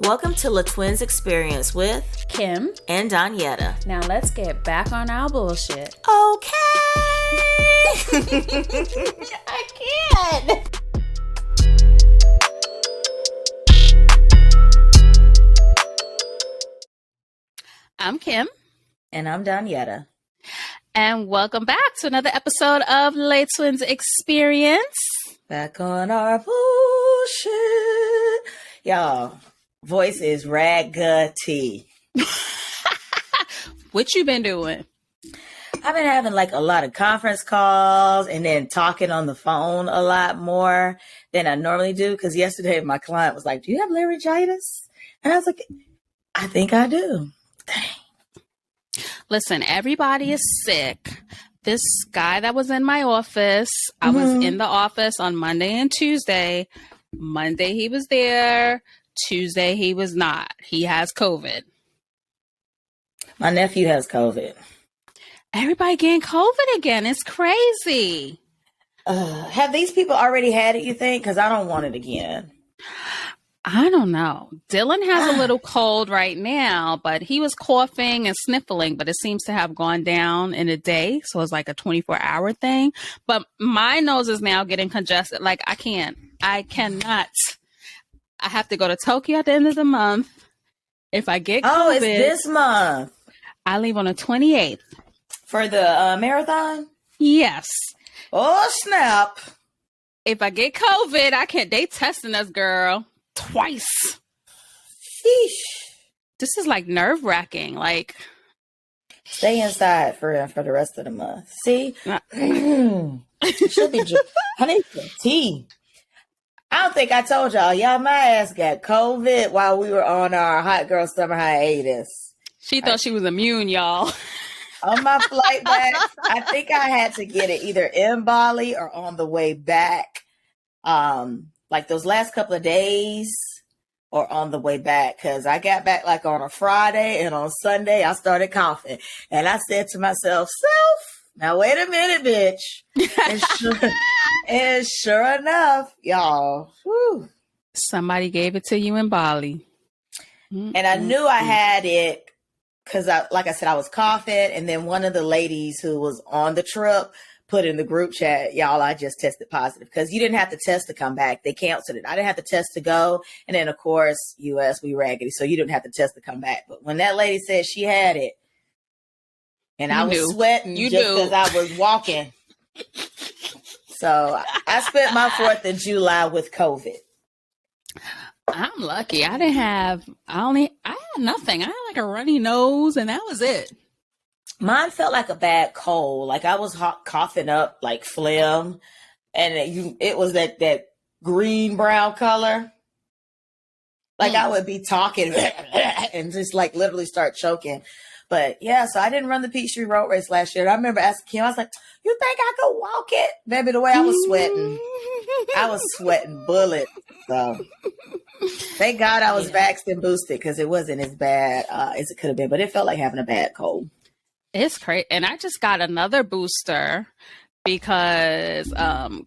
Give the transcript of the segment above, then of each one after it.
Welcome to La Twins Experience with Kim and Donyetta. Now let's get back on our bullshit. Okay. I can't. I'm Kim. And I'm Donyetta. And welcome back to another episode of La Twins Experience. Back on our bullshit. Y'all, voice is raggedy. What you been doing? I've been having like a lot of conference calls and then talking on the phone a lot more than I normally do. Because yesterday my client was like, "Do you have laryngitis?" And I was like, "I think I do." Dang. Listen, everybody is sick. This guy that was in my office, I was in the office on Monday and Tuesday. Monday he was there. Tuesday he was not. He has COVID. My nephew has COVID. Everybody getting COVID again. It's crazy. Have these people already had it, you think? Because I don't want it again. I don't know. Dylan has a little cold right now, but he was coughing and sniffling, but it seems to have gone down in a day. So it's like a 24-hour thing. But my nose is now getting congested. Like I cannot. I have to go to Tokyo at the end of the month. If I get COVID. Oh, it's this month. I leave on the 28th. For the marathon? Yes. Oh, snap. If I get COVID, I can't. They testing us, girl. Twice. Sheesh. This is like nerve wracking. Like, stay inside for the rest of the month. See, should be honey tea. I don't think I told y'all. My ass got COVID while we were on our hot girl summer hiatus. She thought she was immune, y'all. On my flight back, I think I had to get it either in Bali or on the way back. Like those last couple of days or on the way back, because I got back like on a Friday and on Sunday I started coughing. And I said to myself, now wait a minute, bitch. And sure enough, y'all, whew. Somebody gave it to you in Bali. And I knew I had it because like I said, I was coughing. And then one of the ladies who was on the trip put in the group chat, y'all, I just tested positive, because you didn't have to test to come back. They canceled it. I didn't have to test to go. And then, of course, US, we raggedy. So you didn't have to test to come back. But when that lady said she had it, and I was sweating just because I was walking. So I spent my 4th of July with COVID. I'm lucky. I had nothing. I had like a runny nose and that was it. Mine felt like a bad cold. Like I was coughing up like phlegm, and it was that green brown color. Like I would be talking and just like literally start choking. But yeah, so I didn't run the Peachtree Road Race last year. I remember asking Kim, I was like, "You think I could walk it?" Baby, the way I was sweating bullets. So thank God I was vaxxed and boosted, because it wasn't as bad as it could have been. But it felt like having a bad cold. It's crazy. And I just got another booster because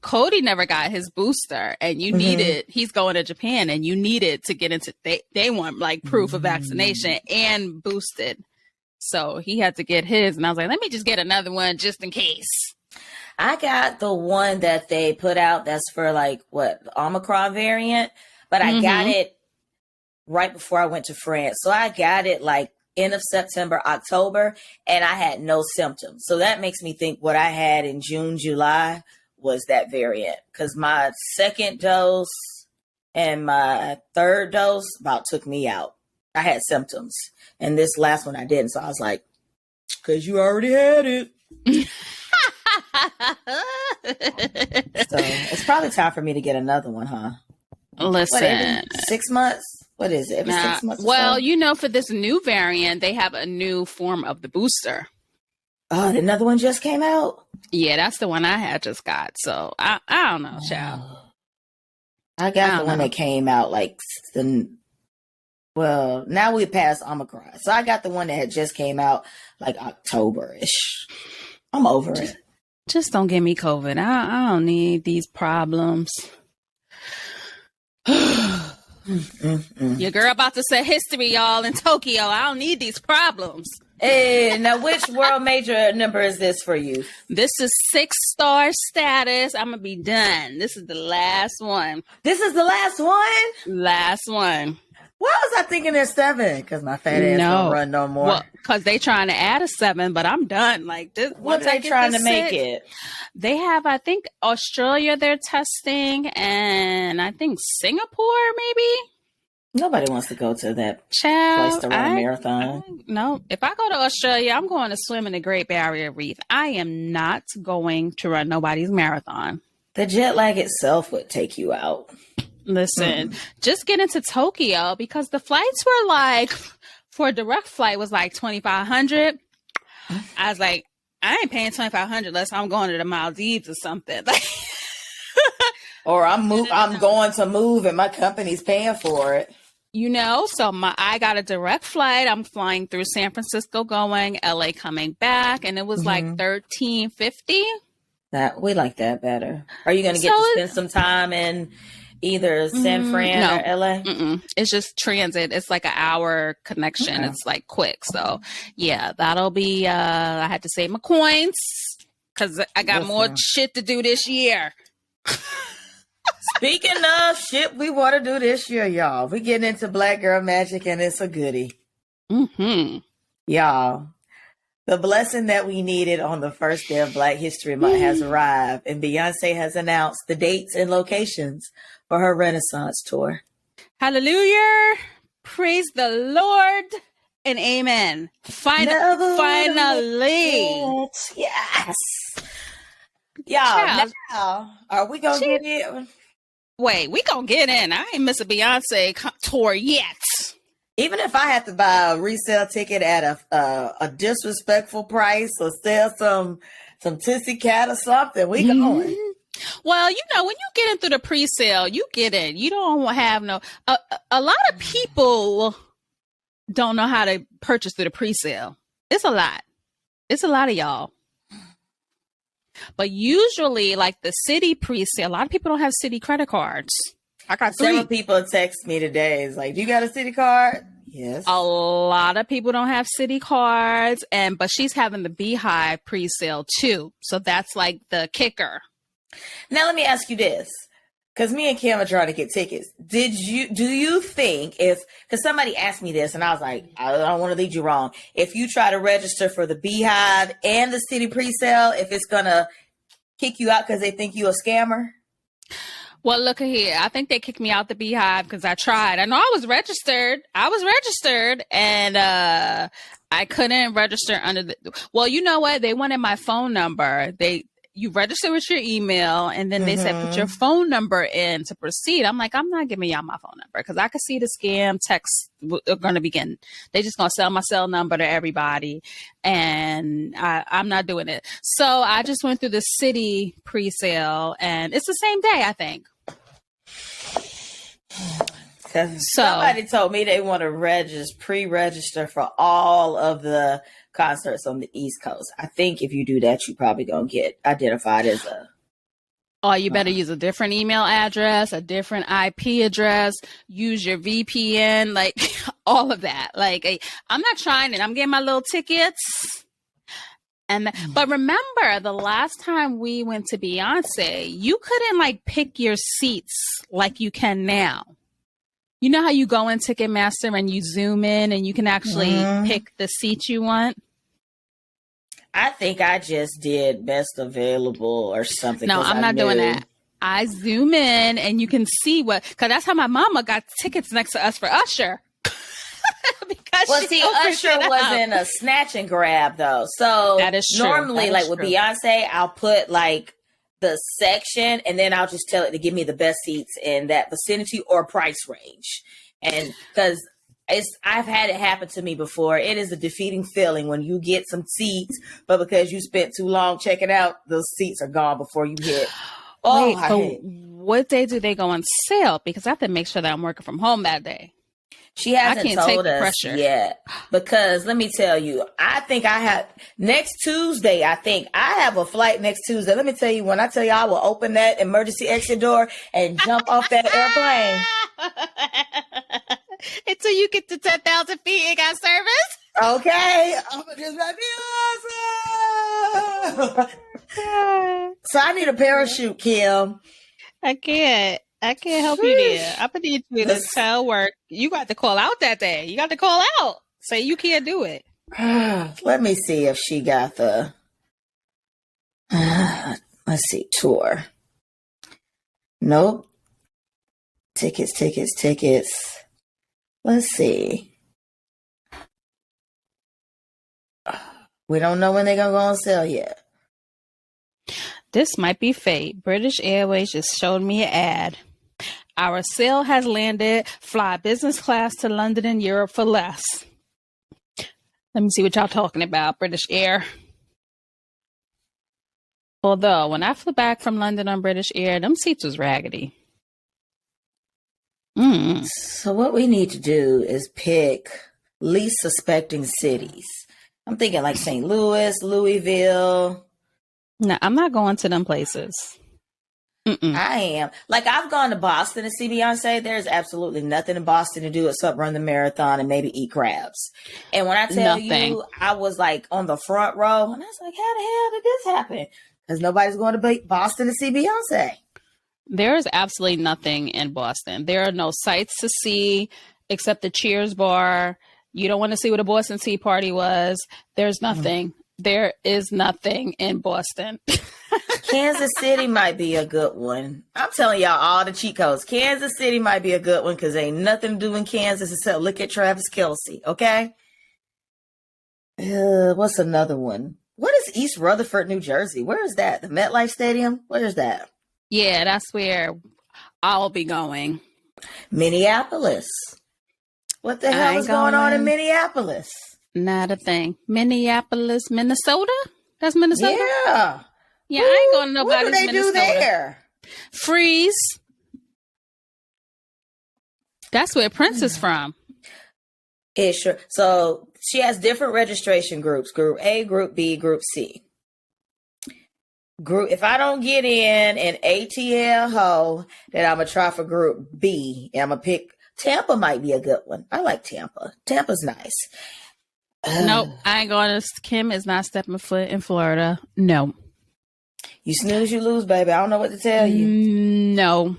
Cody never got his booster, and you need it. He's going to Japan, and you need it to get into, they want like proof of vaccination and boosted. So he had to get his, and I was like, let me just get another one just in case. I got the one that they put out that's for like the Omicron variant, but I got it right before I went to France. So I got it like end of September, October, and I had no symptoms. So that makes me think what I had in June, July was that variant, because my 2nd dose and my 3rd dose about took me out. I had symptoms, and this last one I didn't. So I was like, because you already had it. So it's probably time for me to get another one, huh? Listen, every 6 months? What is it? Every 6 months? Well, for this new variant, they have a new form of the booster. Oh, another one just came out? Yeah, that's the one I had just got. So I don't know, child. I got the one that came out like now we passed Omicron. So I got the one that had just came out like October-ish. I'm over it. Just don't give me COVID. I don't need these problems. Your girl about to set history, y'all, in Tokyo. I don't need these problems. Hey, now which world major number is this for you? This is 6-star status. I'm going to be done. This is the last one. This is the last one? Last one. Why was I thinking there's 7? Because my fat ass don't run no more. Well, because they trying to add a 7, but I'm done. Like this. What they trying to make it? They have, I think, Australia they're testing, and I think Singapore maybe. Nobody wants to go to that place to run a marathon. No, if I go to Australia, I'm going to swim in the Great Barrier Reef. I am not going to run nobody's marathon. The jet lag itself would take you out. Listen, just get into Tokyo because the flights were like, for a direct flight was like $2,500. I was like, I ain't paying $2,500 unless I'm going to the Maldives or something. Or I'm going to move and my company's paying for it. You know, so I got a direct flight. I'm flying through San Francisco going, LA coming back, and it was like $1,350. That we like that better. Are you going to get to spend some time in either San Fran or LA? It's just transit. It's like an hour connection. Okay. It's like quick. So yeah, that'll be, I had to save my coins because I got more shit to do this year. Speaking of shit we want to do this year, y'all, we getting into Black Girl Magic and it's a goodie. Y'all, the blessing that we needed on the first day of Black History Month has arrived, and Beyonce has announced the dates and locations for her Renaissance tour. Hallelujah. Praise the Lord and amen. Finally. Yes. Y'all, now, are we going to get in? Wait, we going to get in. I ain't miss a Beyonce tour yet. Even if I have to buy a resale ticket at a disrespectful price or sell some Tootsie Cat or something, we going. Well, you know, when you get in through the pre-sale, you get in. You don't have no... A lot of people don't know how to purchase through the pre-sale. It's a lot. It's a lot of y'all. But usually, like the city pre-sale, a lot of people don't have city credit cards. I got 3. Several people text me today. It's like, do you got a city card? Yes. A lot of people don't have city cards, but she's having the Beehive pre-sale too. So that's like the kicker. Now let me ask you this, because me and Kim are trying to get tickets. Do you think because somebody asked me this and I was like, I don't want to lead you wrong. If you try to register for the Beehive and the city pre-sale, if it's going to kick you out because they think you a scammer? Well, look here. I think they kicked me out the Beehive because I tried. I know I was registered. And I couldn't register under well, you know what? They wanted my phone number. You register with your email, and then they said, put your phone number in to proceed. I'm like, I'm not giving y'all my phone number because I could see the scam texts are going to begin. They just going to sell my cell number to everybody, and I'm not doing it. So I just went through the city pre-sale, and it's the same day, I think. Somebody told me they want to pre-register for all of the concerts on the East Coast. I think if you do that, you probably gonna get identified as a... Oh, you better use a different email address, a different IP address, use your VPN, like all of that. Like, I'm not trying it. I'm getting my little tickets. But remember, the last time we went to Beyonce, you couldn't like pick your seats like you can now. You know how you go in Ticketmaster and you zoom in and you can actually pick the seat you want? I think I just did best available or something. No, I'm not doing that. I zoom in and you can see because that's how my mama got tickets next to us for Usher. Usher wasn't a snatch and grab though. So that is true. Normally, like with Beyonce, I'll put like the section and then I'll just tell it to give me the best seats in that vicinity or price range. And because I've had it happen to me before. It is a defeating feeling when you get some seats, but because you spent too long checking out, those seats are gone before you hit. What day do they go on sale? Because I have to make sure that I'm working from home that day. She hasn't told us yet, because let me tell you, I think I have next Tuesday. I think I have a flight next Tuesday. Let me tell you, when I tell you I will open that emergency exit door and jump off that airplane. Until you get to 10,000 feet, it got service. Okay, I'm just like Beyonce. So I need a parachute, Kim. I can't help you there. I'm gonna need you to tell work. You got to call out that day. You got to call out. Say you can't do it. Let me see if she got the. Let's see, tour. Nope. Tickets. Let's see. We don't know when they're gonna go on sale yet. This might be fate. British Airways just showed me an ad. Our sale has landed. Fly business class to London and Europe for less. Let me see what y'all talking about, British Air. Although, when I flew back from London on British Air, them seats was raggedy. So what we need to do is pick least suspecting cities. I'm thinking like St. Louis, Louisville. No, I'm not going to them places. I am. Like, I've gone to Boston to see Beyonce. There's absolutely nothing in Boston to do except run the marathon and maybe eat crabs. And when I tell you, I was like on the front row, and I was like, how the hell did this happen? Because nobody's going to Boston to see Beyonce. There is absolutely nothing in Boston. There are no sights to see except the Cheers bar. You don't want to see what a Boston Tea Party was. There's nothing. There is nothing in Boston. Kansas City might be a good one. I'm telling y'all all the cheat codes. Kansas City might be a good one because ain't nothing to do in Kansas except look at Travis Kelce, okay? What's another one? What is East Rutherford, New Jersey? Where is that? The MetLife Stadium? Where is that? Yeah, that's where I'll be going. Minneapolis. What the hell is going on in Minneapolis? Not a thing. Minneapolis, Minnesota? That's Minnesota? Yeah. Yeah, I ain't going to nobody's What do they do there? Freeze. That's where Prince is from. It's sure. So she has different registration groups. Group A, Group B, Group C. If I don't get in ATL ho, then I'm going to try for Group B. And I'm going to pick Tampa might be a good one. I like Tampa. Tampa's nice. Nope. I ain't going to. Kim is not stepping foot in Florida. No. You snooze, you lose, baby. I don't know what to tell you. No.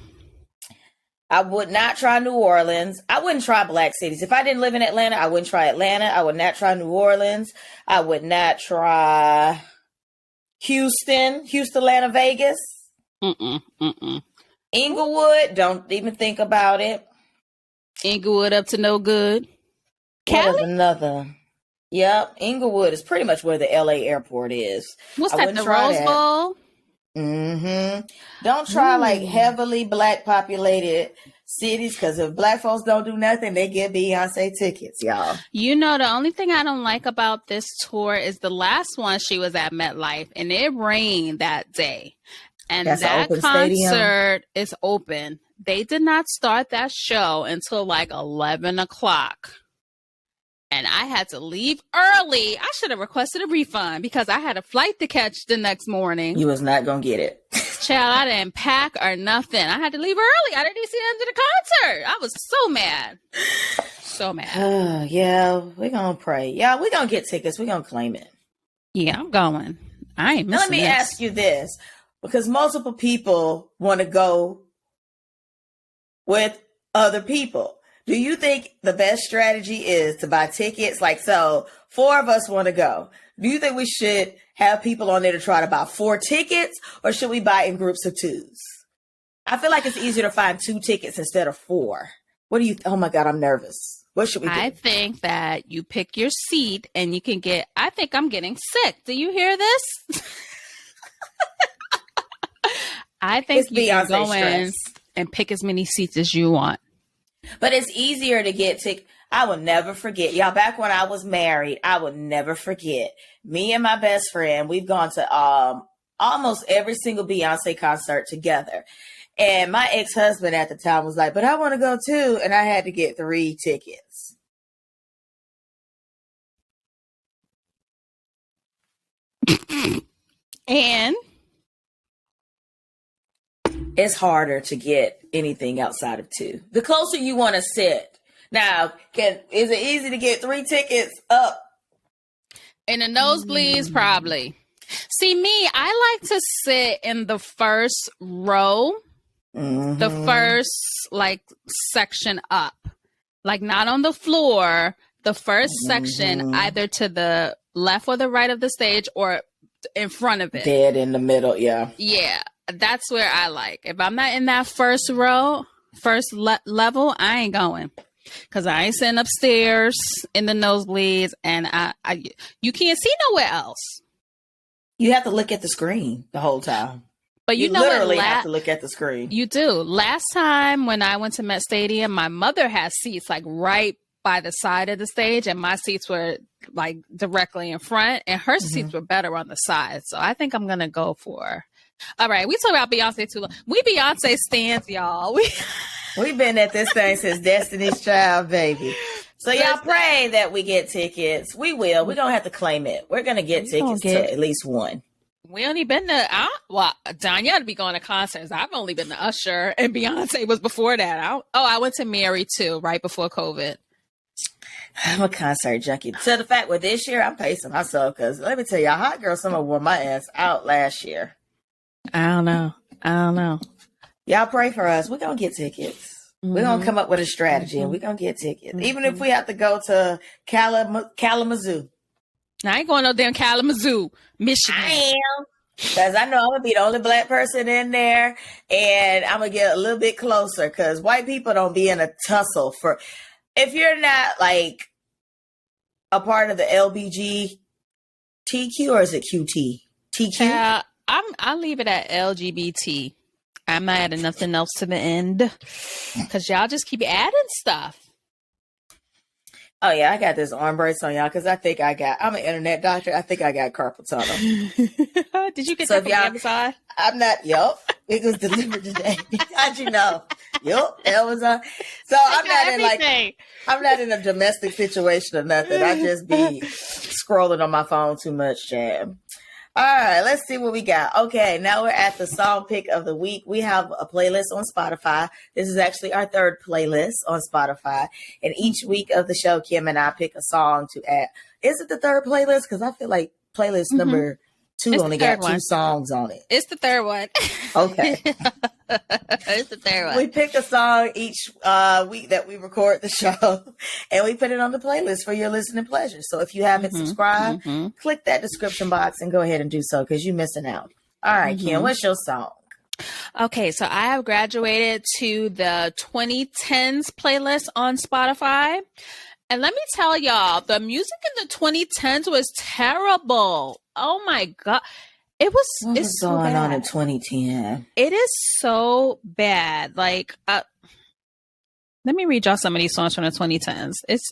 I would not try New Orleans. I wouldn't try black cities. If I didn't live in Atlanta, I wouldn't try Atlanta. I would not try New Orleans. I would not try Houston, Atlanta, Vegas. Inglewood, don't even think about it. Inglewood up to no good. Cali? Another. Yep, Inglewood is pretty much where the LA airport is. What's that, the Rose Bowl? Don't try like heavily black populated cities, because if black folks don't do nothing, they get Beyonce tickets, y'all. You know, the only thing I don't like about this tour is the last one she was at MetLife, and it rained that day. And that concert is open. They did not start that show until like 11 o'clock. And I had to leave early. I should have requested a refund because I had a flight to catch the next morning. You was not going to get it. Child, I didn't pack or nothing. I had to leave early. I didn't even see the end of the concert. I was so mad. So mad. Yeah, we're going to pray. Yeah, we're going to get tickets. We're going to claim it. Yeah, I'm going. I ain't missing Let me ask you this, because multiple people want to go with other people. Do you think the best strategy is to buy tickets? Like, so 4 of us want to go. Do you think we should have people on there to try to buy 4 tickets, or should we buy in groups of 2s? I feel like it's easier to find 2 tickets instead of 4. What do you, oh my God, I'm nervous. What should we do? I think that you pick your seat and you can get, I think I'm getting sick. Do you hear this? I think you can go in and pick as many seats as you want. But it's easier to get tickets. I will never forget. Y'all, back when I was married, I will never forget. Me and my best friend, we've gone to almost every single Beyonce concert together. And my ex-husband at the time was like, but I want to go too. And I had to get 3 tickets. And it's harder to get anything outside of 2. The closer you want to sit, Now, is it easy to get 3 tickets up? In the nosebleeds, probably. See, me, I like to sit in the first row, the first like section up, like not on the floor, the first section, either to the left or the right of the stage or in front of it. Dead in the middle, yeah. Yeah, that's where I like. If I'm not in that first row, first level, I ain't going. Because I ain't sitting upstairs in the nosebleeds, and you can't see nowhere else. You have to look at the screen the whole time. But you know literally have to look at the screen. You do. Last time when I went to Met Stadium, my mother had seats like right by the side of the stage, and my seats were like directly in front, and her seats were better on the side. So I think I'm gonna go for. All right, we talk about Beyonce too long. We Beyonce stans, y'all. We've been at this thing since Destiny's Child, baby. So y'all pray that we get tickets. We will. We're gonna have to claim it. We're gonna get tickets to at least one. We only been to Donyetta be going to concerts. I've only been to Usher, and Beyonce was before that. I went to Mary too, right before COVID. I'm a concert junkie. To the fact with this year, I'm pacing myself because let me tell you, Hot Girl Summer wore my ass out last year. I don't know. Y'all pray for us. We're gonna get tickets. We're gonna come up with a strategy, and we're gonna get tickets, even if we have to go to Kalamazoo. I ain't going no damn Kalamazoo, Michigan. I am. Because I know I'm going to be the only Black person in there. And I'm going to get a little bit closer. Because white people don't be in a tussle for... If you're not, like, a part of the LBGTQ, or is it QT? TQ? I'll leave it at LGBT. I'm not adding nothing else to the end. Because y'all just keep adding stuff. Oh, yeah, I got this arm brace on y'all because I'm an internet doctor. I think I got carpal tunnel. Did you get that from Amazon? I'm not, it was delivered today. How'd you know? Amazon. So I'm not in a domestic situation or nothing. I just be scrolling on my phone too much, Jam. All right, let's see what we got. Okay, now we're at the song pick of the week. We have a playlist on Spotify. This is actually our third playlist on Spotify. And each week of the show, Kim and I pick a song to add. Is it the third playlist? Because I feel like playlist number 2 only got 2 songs on it. It's the third one. Okay. It's the third one. We pick a song each week that we record the show, and we put it on the playlist for your listening pleasure. So if you haven't subscribed, click that description box and go ahead and do so because you're missing out. All right, Kim, what's your song? Okay, so I have graduated to the 2010s playlist on Spotify. And let me tell y'all, the music in the 2010s was terrible. Oh my God. What was going on in 2010? It is so bad. Like, let me read y'all some of these songs from the 2010s. It's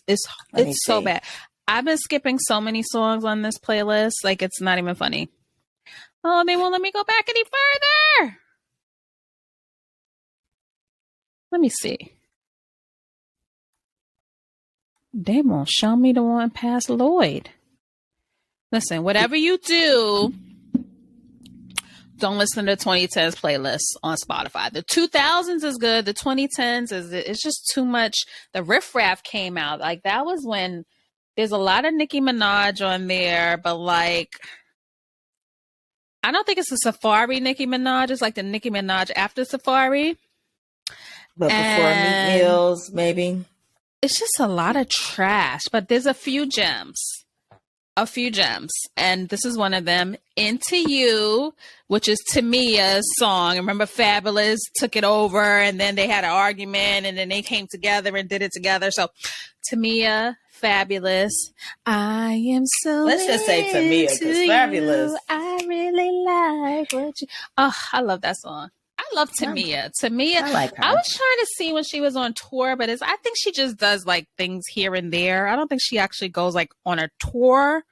so bad. I've been skipping so many songs on this playlist. Like, it's not even funny. Oh, they won't let me go back any further. Let me see. They won't show me the one past Lloyd. Listen, whatever you do, don't listen to the 2010s playlist on Spotify. The 2000s is good. The 2010s it's just too much. The Riff Raff came out. Like, that was when there's a lot of Nicki Minaj on there, but like, I don't think it's a Safari Nicki Minaj. It's like the Nicki Minaj after Safari. But before Meat Mills, maybe. It's just a lot of trash, but there's a few gems. And this is one of them. Into You, which is Tamia's song. Remember Fabulous took it over, and then they had an argument, and then they came together and did it together. So Tamia, Fabulous. I am so Let's just say Tamia, because Fabulous. I really like what you... Oh, I love that song. I love Tamia. I like her. I was trying to see when she was on tour, but I think she just does like things here and there. I don't think she actually goes like on a tour.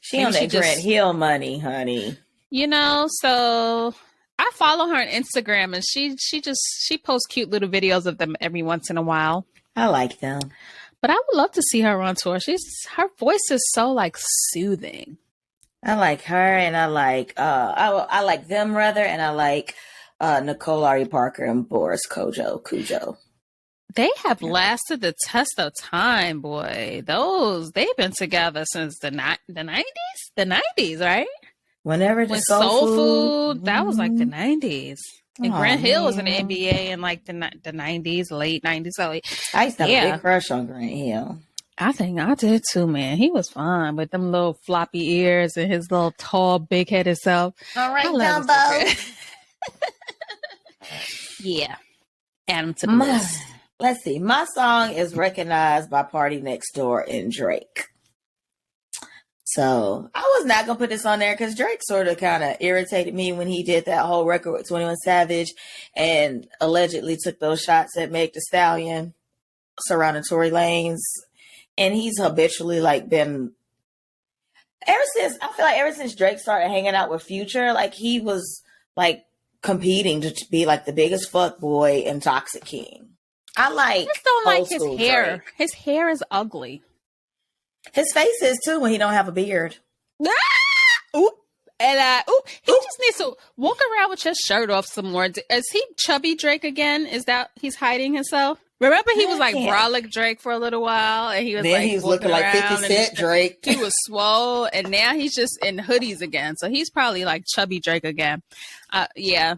She on that Grant Hill money, honey. You know, so I follow her on Instagram, and she posts cute little videos of them every once in a while. I like them. But I would love to see her on tour. Her voice is so like soothing. I like her, and I like I like them rather, and I like Nicole Ari Parker and Boris Cujo. They have lasted the test of time, boy. They've been together since the 90s? The 90s, right? Whenever the When soul food, that was like the 90s. And oh, Grant Hill was in the man. NBA in like the 90s, late 90s. So, I used to have a yeah, big crush on Grant Hill. I think I did too, man. He was fine with them little floppy ears and his little tall, big-headed self. All right, I love Dumbo. Yeah. Add him to the list. Let's see. My song is recognized by Party Next Door and Drake. So I was not going to put this on there because Drake sort of kind of irritated me when he did that whole record with 21 Savage and allegedly took those shots at Meg Thee Stallion surrounding Tory Lanez. And he's habitually like been, ever since Drake started hanging out with Future, like he was like competing to be like the biggest fuck boy and Toxic King. I just don't like his hair. Drake. His hair is ugly. His face is too when he don't have a beard. Oop. And he just needs to walk around with your shirt off some more. Is he chubby Drake again? Is that he's hiding himself? Remember he was like brolic Drake for a little while, and he was then he was looking like 50 Cent Drake. He was swole, and now he's just in hoodies again. So he's probably like chubby Drake again. Yeah.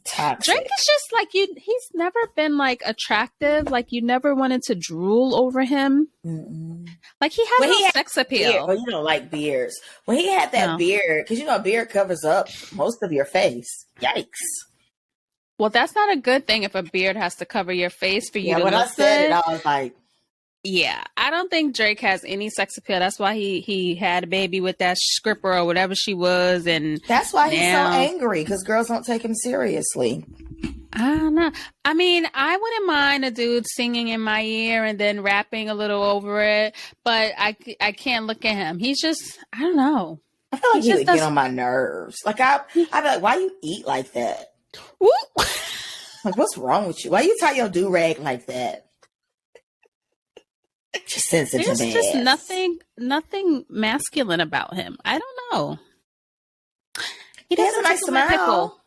Toxic. Drake is just like he's never been like attractive. Like you never wanted to drool over him. Mm-mm. Like he has no sex appeal. Well, you don't like beards. When he had that beard, because a beard covers up most of your face. Yikes. Well, that's not a good thing if a beard has to cover your face for you to look good. When I said it, I was like, yeah, I don't think Drake has any sex appeal. That's why he had a baby with that stripper or whatever she was, and that's why he's so angry because girls don't take him seriously. I don't know. I mean, I wouldn't mind a dude singing in my ear and then rapping a little over it, but I can't look at him. He's just, I don't know. I feel like he would get on my nerves. Like I'd be like, why you eat like that? Woo! Like, what's wrong with you? Why you tie your do-rag like that? Just sensitive. There's just nothing masculine about him. I don't know. He has a nice smile.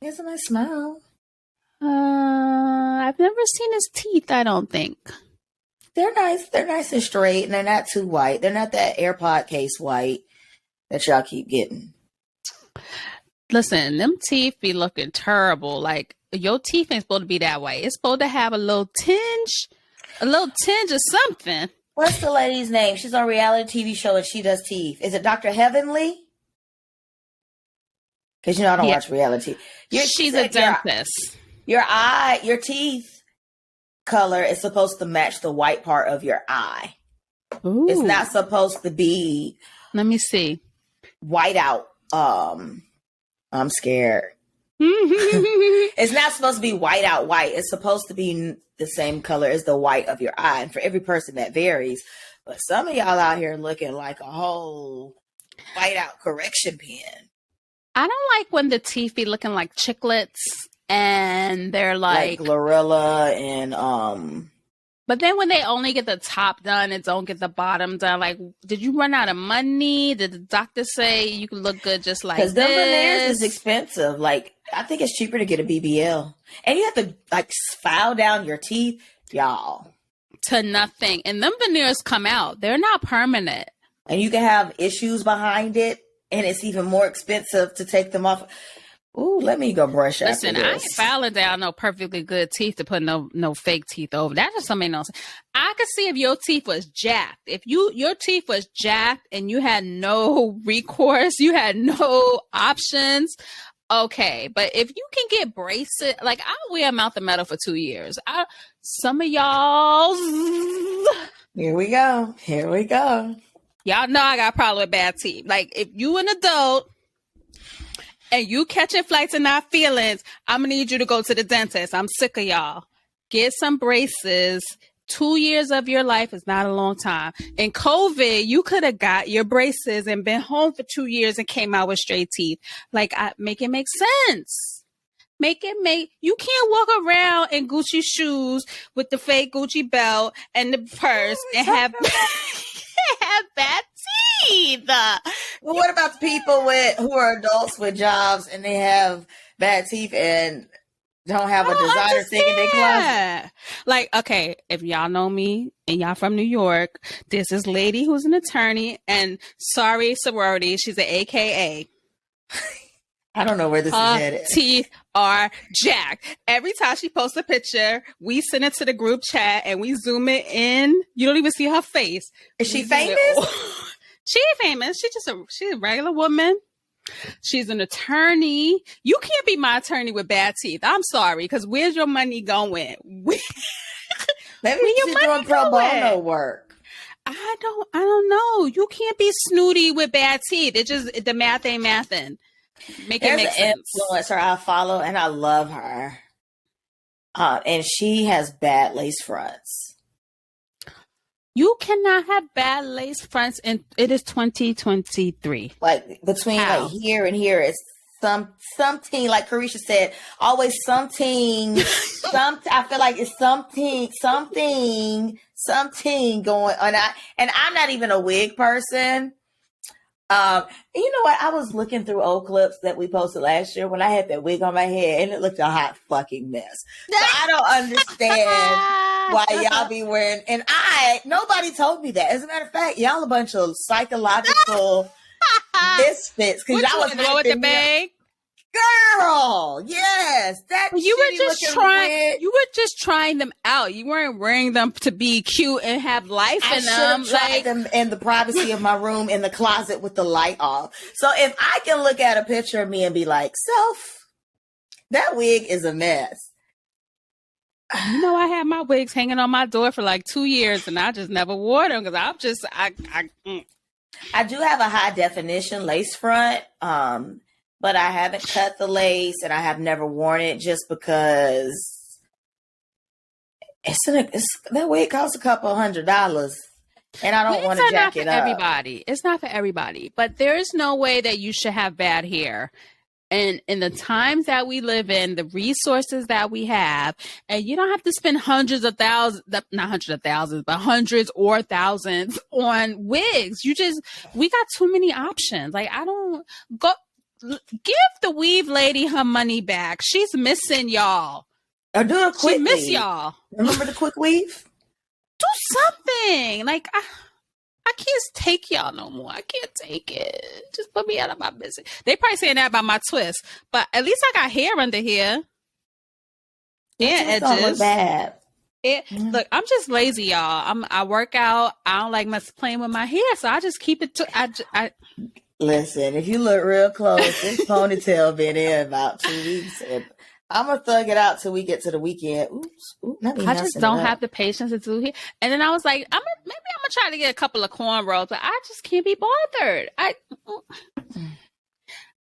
He has a nice smile. I've never seen his teeth, I don't think. They're nice. They're nice and straight, and they're not too white. They're not that AirPod case white that y'all keep getting. Listen, them teeth be looking terrible. Like, your teeth ain't supposed to be that way. It's supposed to have a little tinge of something. What's the lady's name? She's on a reality TV show and she does teeth. Is it Dr. Heavenly? Because I don't watch reality. She's a dentist. Your teeth color is supposed to match the white part of your eye. Ooh. It's not supposed to be. Let me see. White out. I'm scared. It's not supposed to be white out white. It's supposed to be the same color as the white of your eye. And for every person that varies. But some of y'all out here looking like a whole white out correction pen. I don't like when the teeth be looking like chiclets and they're like Glorilla and But then when they only get the top done and don't get the bottom done, like, did you run out of money? Did the doctor say you can look good just like this? Because the veneers is expensive. Like, I think it's cheaper to get a BBL. And you have to, like, file down your teeth. Y'all. To nothing. And them veneers come out. They're not permanent. And you can have issues behind it. And it's even more expensive to take them off. Ooh, let me go brush after this. Listen, I ain't filing down no perfectly good teeth to put no fake teeth over. That's just something else. I could see if your teeth was jacked. If your teeth was jacked and you had no recourse, you had no options. Okay, but if you can get braces, like I'll wear mouth and metal for 2 years. Some of y'all. Here we go. Y'all know I got a problem with bad teeth. Like if you an adult and you catching flights and not feelings, I'm going to need you to go to the dentist. I'm sick of y'all. Get some braces. 2 years of your life is not a long time. In COVID, you could have got your braces and been home for 2 years and came out with straight teeth. Like, make it make sense. You can't walk around in Gucci shoes with the fake Gucci belt and the purse and have bad teeth. Well, what about the people who are adults with jobs and they have bad teeth and don't have a designer thing in their closet. Like, okay, if y'all know me and y'all from New York, there's this lady who's an attorney, and sorry, sorority, she's an AKA. I don't know where this is headed. Teeth are jacked. Every time she posts a picture, we send it to the group chat and we zoom it in. You don't even see her face. Is she famous? She ain't famous. She's a regular woman. She's an attorney. You can't be my attorney with bad teeth. I'm sorry, because where's your money going? Maybe she's doing pro bono work. I don't know. You can't be snooty with bad teeth. The math ain't mathin'. There's an influencer I follow, and I love her. And she has bad lace fronts. You cannot have bad lace fronts, and it is 2023. Like between like here and here, it's something like Carisha said. Always something. I feel like it's something going on. And I'm not even a wig person. You know what? I was looking through old clips that we posted last year when I had that wig on my head, and it looked a hot fucking mess. So I don't understand why y'all be wearing. And nobody told me that. As a matter of fact, y'all a bunch of psychological misfits because y'all was with the bag. Girl, yes, you were just trying them out. You weren't wearing them to be cute and have life in them. Tried them in the privacy of my room in the closet with the light off. So if I can look at a picture of me and be like, self, that wig is a mess. You know, I had my wigs hanging on my door for like 2 years, and I just never wore them because I do have a high definition lace front. But I haven't cut the lace, and I have never worn it just because that wig costs a couple $100, and I don't want to jack it up. Everybody, it's not for everybody, but there is no way that you should have bad hair. And in the times that we live in, the resources that we have, and you don't have to spend not hundreds of thousands, but hundreds or thousands on wigs. We got too many options. Like, give the weave lady her money back. She's missing y'all. Or do a quick weave. Miss y'all. Remember the quick weave? Do something. Like, I can't take y'all no more. I can't take it. Just put me out of my business. They probably saying that about my twist, but at least I got hair under here. Yeah, edges. Don't look bad. Look, I'm just lazy, y'all. I work out. I don't like much playing with my hair, so I just keep it to. Listen, if you look real close, this ponytail been in about 2 weeks. And I'm going to thug it out till we get to the weekend. I just don't have the patience to do here. And then I was like, maybe I'm going to try to get a couple of cornrows, but I just can't be bothered.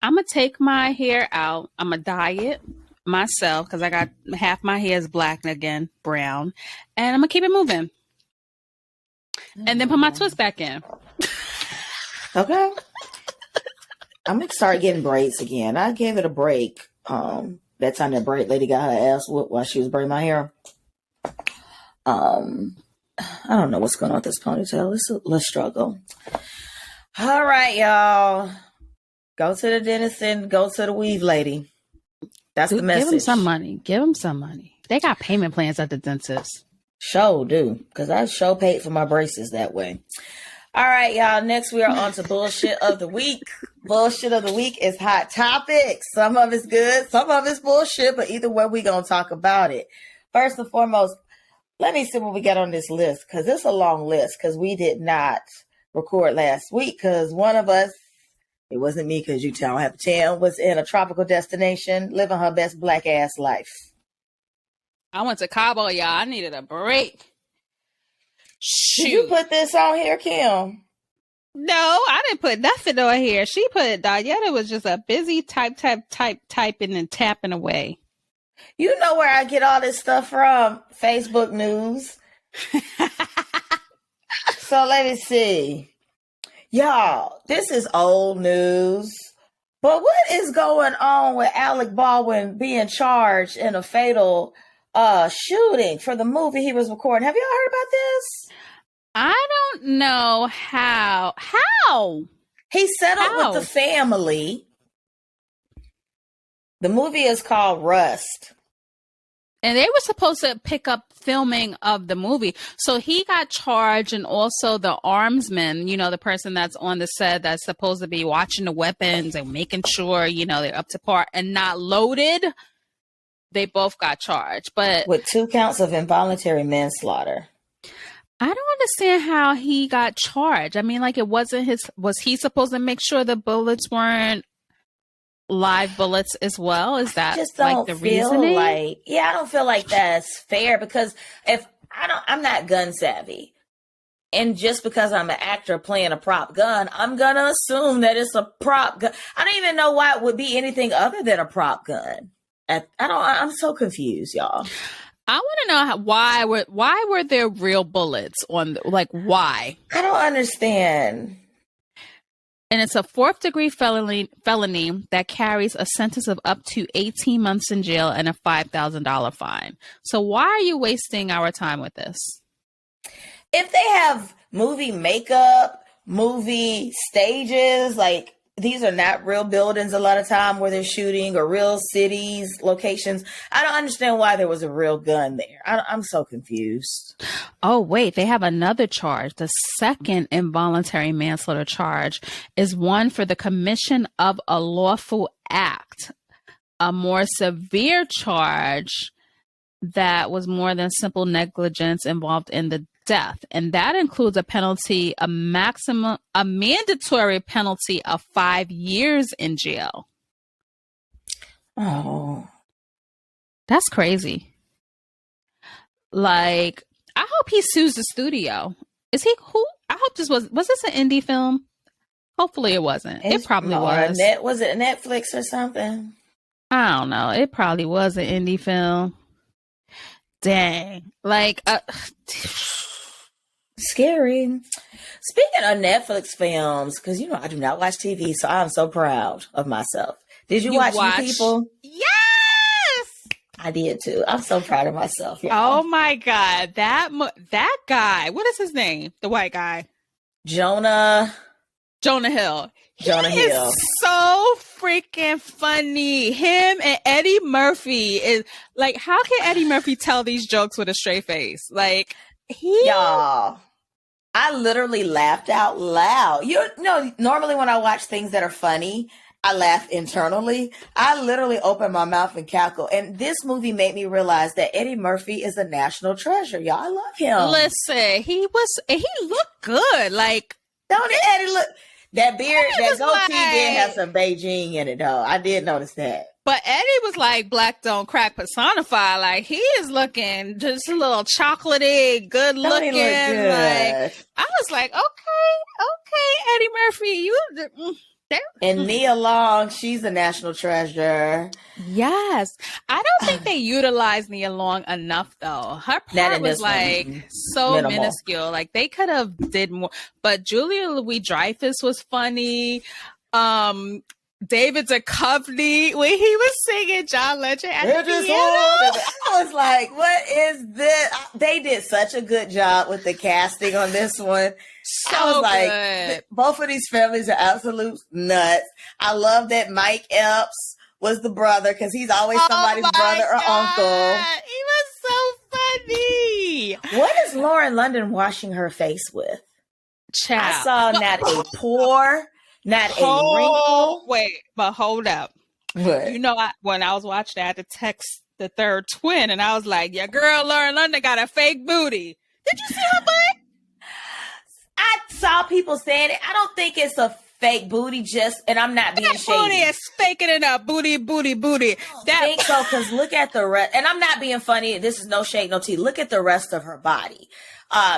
I'm going to take my hair out. I'm going to dye it myself because I got half my hair is black and again brown. And I'm going to keep it moving. And then put my twist back in. Okay. I'm going to start getting braids again. I gave it a break. That time that braid lady got her ass whooped while she was braiding my hair. I don't know what's going on with this ponytail. It's a little struggle. All right, y'all. Go to the dentist and go to the weave lady. That's the message. Give them some money. Give them some money. They got payment plans at the dentist. Sure do. Because I sure paid for my braces that way. All right, y'all. Next, we are on to bullshit of the week. Bullshit of the week is hot topics. Some of it's good, some of it's bullshit, but either way, we're going to talk about it. First and foremost, let me see what we got on this list, because it's a long list, because we did not record last week, because one of us, it wasn't me, because you don't have a chance, was in a tropical destination, living her best black ass life. I went to Cabo, y'all. I needed a break. Shoot. Did you put this on here, Kim? No, I didn't put nothing on here. She put it. Donyetta was just a busy typing and tapping away. You know where I get all this stuff from? Facebook news. So let me see. Y'all, this is old news. But what is going on with Alec Baldwin being charged in a fatal shooting for the movie he was recording? Have y'all heard about this? I don't know how. How? He settled with the family. The movie is called Rust. And they were supposed to pick up filming of the movie. So he got charged, and also the armsman, the person that's on the set that's supposed to be watching the weapons and making sure, they're up to par and not loaded. They both got charged. But with 2 counts of involuntary manslaughter. I don't understand how he got charged. I mean, like, it wasn't was he supposed to make sure the bullets weren't live bullets as well? Is that just don't like the feel reasoning? I don't feel like that's fair, because I'm not gun savvy, and just because I'm an actor playing a prop gun, I'm gonna assume that it's a prop gun. I don't even know why it would be anything other than a prop gun. I'm so confused, y'all. I want to know why were there real bullets on, why? I don't understand. And it's a 4th-degree felony that carries a sentence of up to 18 months in jail and a $5,000 fine. So why are you wasting our time with this? If they have movie makeup, movie stages, like, these are not real buildings a lot of time where they're shooting, or real cities, locations. I don't understand why there was a real gun there. I'm so confused. Oh, wait, they have another charge. The second involuntary manslaughter charge is one for the commission of a lawful act, a more severe charge that was more than simple negligence involved in the death. And that includes a mandatory penalty of 5 years in jail. Oh, that's crazy. Like, I hope he sues the studio. I hope was this an indie film? Hopefully it wasn't. It probably was. Was it Netflix or something? I don't know. It probably was an indie film. Dang. Like, scary. Speaking of Netflix films, because I do not watch TV, so I'm so proud of myself. Did you watch You People? Yes! I did too. I'm so proud of myself. Y'all. Oh my God. That guy, what is his name? The white guy. Jonah Hill. Jonah Hill. Is so freaking funny. Him and Eddie Murphy is like, how can Eddie Murphy tell these jokes with a straight face? Like, y'all, I literally laughed out loud. Normally when I watch things that are funny, I laugh internally. I literally open my mouth and cackle. And this movie made me realize that Eddie Murphy is a national treasure. Y'all, I love him. Listen, he looked good. Like, don't Eddie look? That beard, that goatee did have some Beijing in it, though. I did notice that. But Eddie was like Black Don't Crack personified. Like, he is looking just a little chocolatey, good looking. Good. Like, I was like, okay, Eddie Murphy, and Nia Long, she's a national treasure. Yes. I don't think they utilized Nia Long enough, though. Her part was so minuscule. Like, they could have did more. But Julia Louis-Dreyfus was funny. David Duchovny, when he was singing John Legend at the piano. I was like, what is this? They did such a good job with the casting on this one. So I was like, good. Both of these families are absolute nuts. I love that Mike Epps was the brother, because he's always somebody's brother or uncle. He was so funny. What is Lauren London washing her face with? Child. I saw not a pore, not a wrinkle. Wait, but hold up. What? When I was watching, I had to text the third twin, and I was like, your girl Lauren London got a fake booty. Did you see her butt? I saw people saying it. I don't think it's a fake booty, and I'm not being shady. Booty is faking it up. Booty. I think so, because look at the rest. And I'm not being funny. This is no shade, no tea. Look at the rest of her body.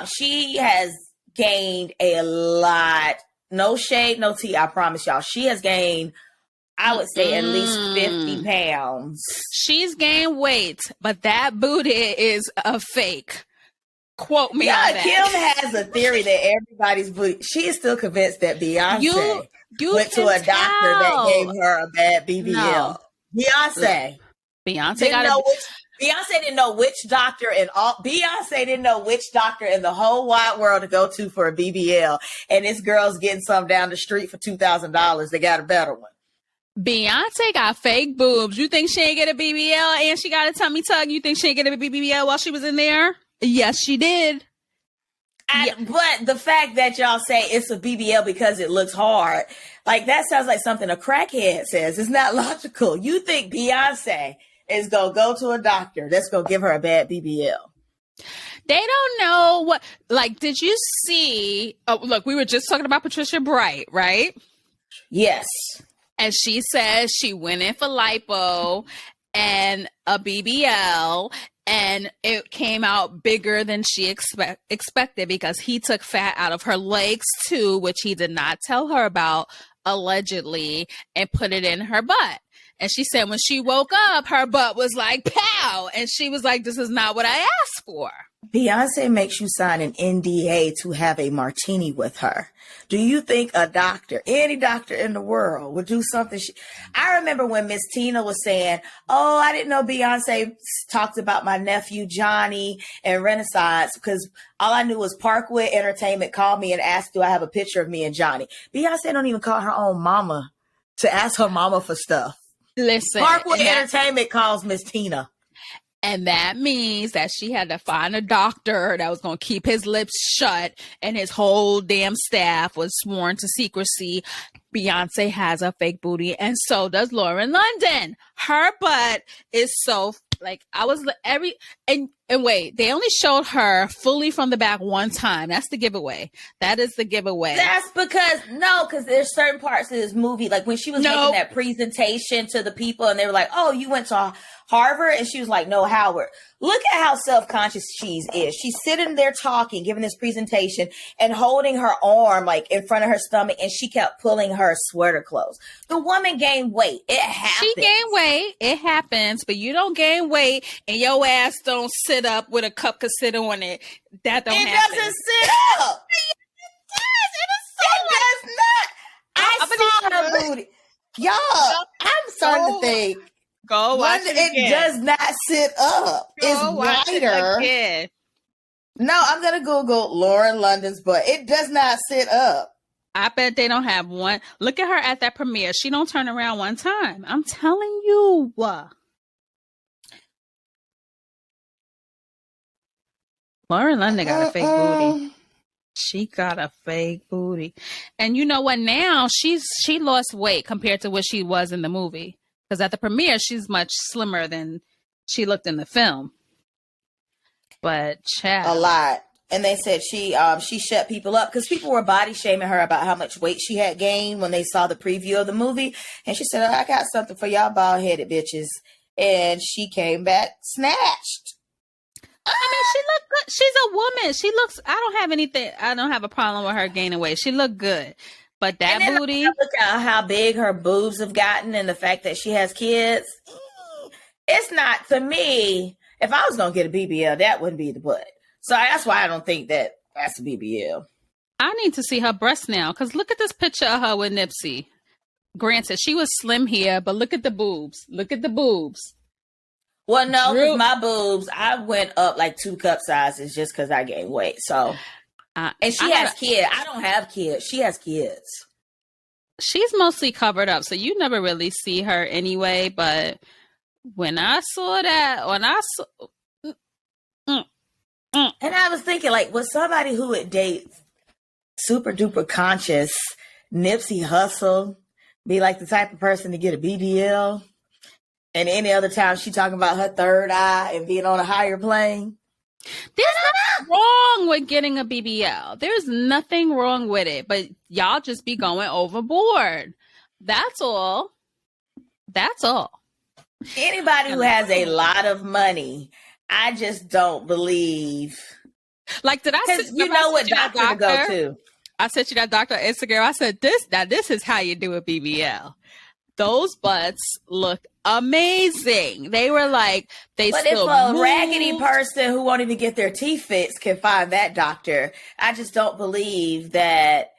She has gained a lot. No shade, no tea, I promise y'all. She has gained, I would say, at least 50 pounds. She's gained weight, but that booty is a fake. Quote me on that. Kim has a theory that everybody's booty. She is still convinced that Beyonce you went to a doctor that gave her a bad BBL. No. Beyonce didn't know which doctor Beyonce didn't know which doctor in the whole wide world to go to for a BBL, and this girl's getting some down the street for $2,000. They got a better one. Beyonce got fake boobs. You think she ain't get a BBL and she got a tummy tuck? You think she ain't get a BBL while she was in there? Yes, she did. But the fact that y'all say it's a BBL because it looks hard, like that sounds like something a crackhead says. It's not logical. You think Beyonce is going to go to a doctor that's going to give her a bad BBL? They don't know what, like, did you see, oh, look, we were just talking about Patricia Bright, right? Yes. And she says she went in for lipo and a BBL, and it came out bigger than she expected because he took fat out of her legs too, which he did not tell her about, allegedly, and put it in her butt. And she said when she woke up, her butt was like, pow. And she was like, this is not what I asked for. Beyonce makes you sign an NDA to have a martini with her. Do you think a doctor, any doctor in the world, would do something? I remember when Miss Tina was saying, oh, I didn't know Beyonce talked about my nephew Johnny and Renaissance, because all I knew was Parkwood Entertainment called me and asked, do I have a picture of me and Johnny? Beyonce don't even call her own mama to ask her mama for stuff. Listen, Parkwood Entertainment calls Miss Tina. And that means that she had to find a doctor that was going to keep his lips shut, and his whole damn staff was sworn to secrecy. Beyonce has a fake booty, and so does Lauren London. Her butt is so, like, I was and wait, they only showed her fully from the back one time. That's the giveaway. That is the giveaway. That's because there's certain parts of this movie, like when she was making that presentation to the people and they were like, oh, you went to Harvard? And she was like, no, Howard. Look at how self-conscious she is. She's sitting there talking, giving this presentation and holding her arm like in front of her stomach, and she kept pulling her sweater close. The woman gained weight. It happens. She gained weight. It happens, but you don't gain weight and your ass don't sit up with a cup could sit on it. That don't happen. It doesn't sit up. It does not. I saw her booty. Y'all, I'm starting to think. Go watch it again. It does not sit up. It's wider. It no, I'm going to Google Lauren London's butt. It does not sit up. I bet they don't have one. Look at her at that premiere. She don't turn around one time. I'm telling you. Lauren London got a fake booty. She got a fake booty. And you know what? Now she lost weight compared to what she was in the movie. Because at the premiere, she's much slimmer than she looked in the film. But child, a lot. And they said she shut people up because people were body shaming her about how much weight she had gained when they saw the preview of the movie. And she said, oh, I got something for y'all bald headed bitches. And she came back snatched. I mean, she looked good. She's a woman. She looks, I don't have a problem with her gaining weight. She looked good. But that booty. Look at how big her boobs have gotten and the fact that she has kids. It's not, to me, if I was going to get a BBL, that wouldn't be the butt. So that's why I don't think that that's a BBL. I need to see her breasts now, because look at this picture of her with Nipsey. Granted, she was slim here, but look at the boobs. Look at the boobs. Well, no, because my boobs, I went up like 2 cup sizes just because I gained weight. So, and she has kids. I don't have kids. She has kids. She's mostly covered up, so you never really see her anyway. But when I saw that, and I was thinking, like, was somebody who would date super duper conscious Nipsey Hussle be like the type of person to get a BBL? And any other time she talking about her third eye and being on a higher plane? There's nothing wrong with getting a BBL. There's nothing wrong with it, but y'all just be going overboard. That's all. That's all. Anybody who has a lot of money, I just don't believe. Like, did I? You know what doctor to go to? I sent you that doctor on Instagram. I said, this is how you do a BBL. Those butts look amazing. They were like, but still if a raggedy person who won't even get their teeth fixed can find that doctor, I just don't believe that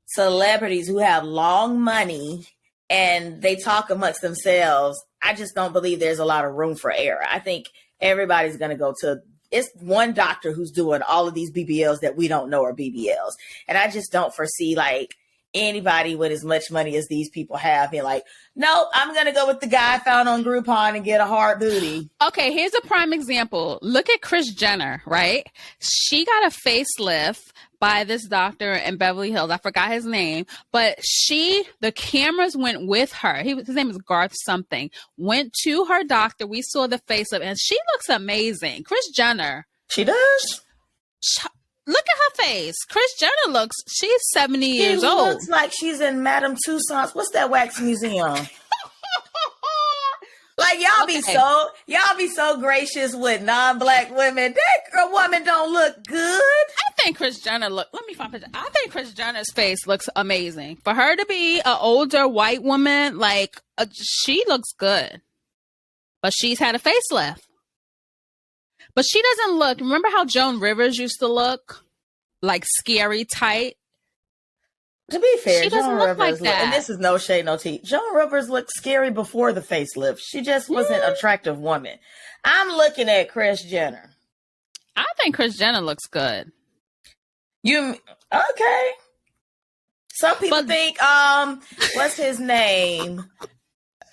celebrities who have long money and they talk amongst themselves, I just don't believe there's a lot of room for error. I think everybody's going to go to, it's one doctor who's doing all of these BBLs that we don't know are BBLs. And I just don't foresee like anybody with as much money as these people have being like, nope, I'm going to go with the guy I found on Groupon and get a hard booty. Okay, here's a prime example. Look at Kris Jenner, right? She got a facelift by this doctor in Beverly Hills. I forgot his name, but the cameras went with her. His name is Garth something. Went to her doctor. We saw the facelift, and she looks amazing. Kris Jenner. She does? Look at her face. Kris Jenner she's 70 years old. She looks like she's in Madame Tussauds. What's that wax museum? Like, y'all be so gracious with non-black women. That woman don't look good. I think Kris Jenner let me find a picture. I think Kris Jenner's face looks amazing. For her to be an older white woman, she looks good. But she's had a facelift. But she doesn't look, remember how Joan Rivers used to look? Like scary tight? To be fair, she doesn't look like that. And this is no shade, no tea. Joan Rivers looked scary before the facelift. She just wasn't an attractive woman. I'm looking at Kris Jenner. I think Kris Jenner looks good. Okay. Some people think, what's his name?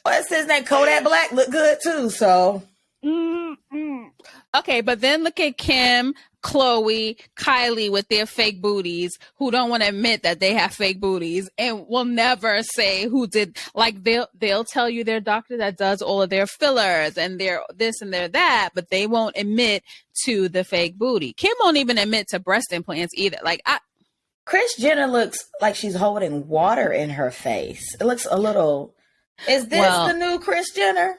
Kodak Black look good too, so. Okay, but then look at Kim, Khloe, Kylie with their fake booties, who don't want to admit that they have fake booties and will never say who did. Like they'll tell you their doctor that does all of their fillers and their this and their that, but they won't admit to the fake booty. Kim won't even admit to breast implants either. Kris Jenner looks like she's holding water in her face. It looks a little. Is this the new Kris Jenner?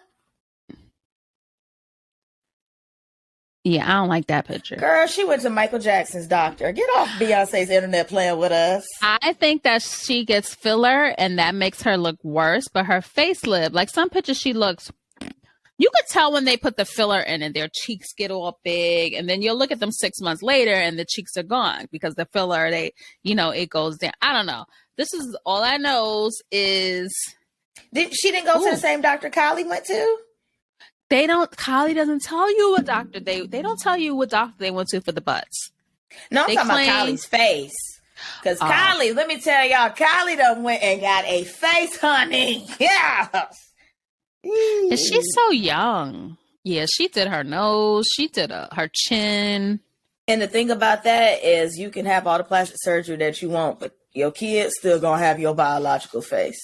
Yeah, I don't like that picture. Girl, she went to Michael Jackson's doctor. Get off Beyonce's internet playing with us. I think that she gets filler and that makes her look worse, but her facelift, like some pictures she looks, you could tell when they put the filler in and their cheeks get all big, and then you'll look at them 6 months later and the cheeks are gone because the filler, it goes down. I don't know. This is all I know is... She didn't go to the same doctor Kylie went to? Kylie doesn't tell you what doctor they don't tell you what doctor they went to for the butts. No, I'm talking about Kylie's face. Because Kylie, let me tell y'all, Kylie done went and got a face, honey. Yeah. And she's so young. Yeah, she did her nose. She did her chin. And the thing about that is you can have all the plastic surgery that you want, but your kid's still going to have your biological face.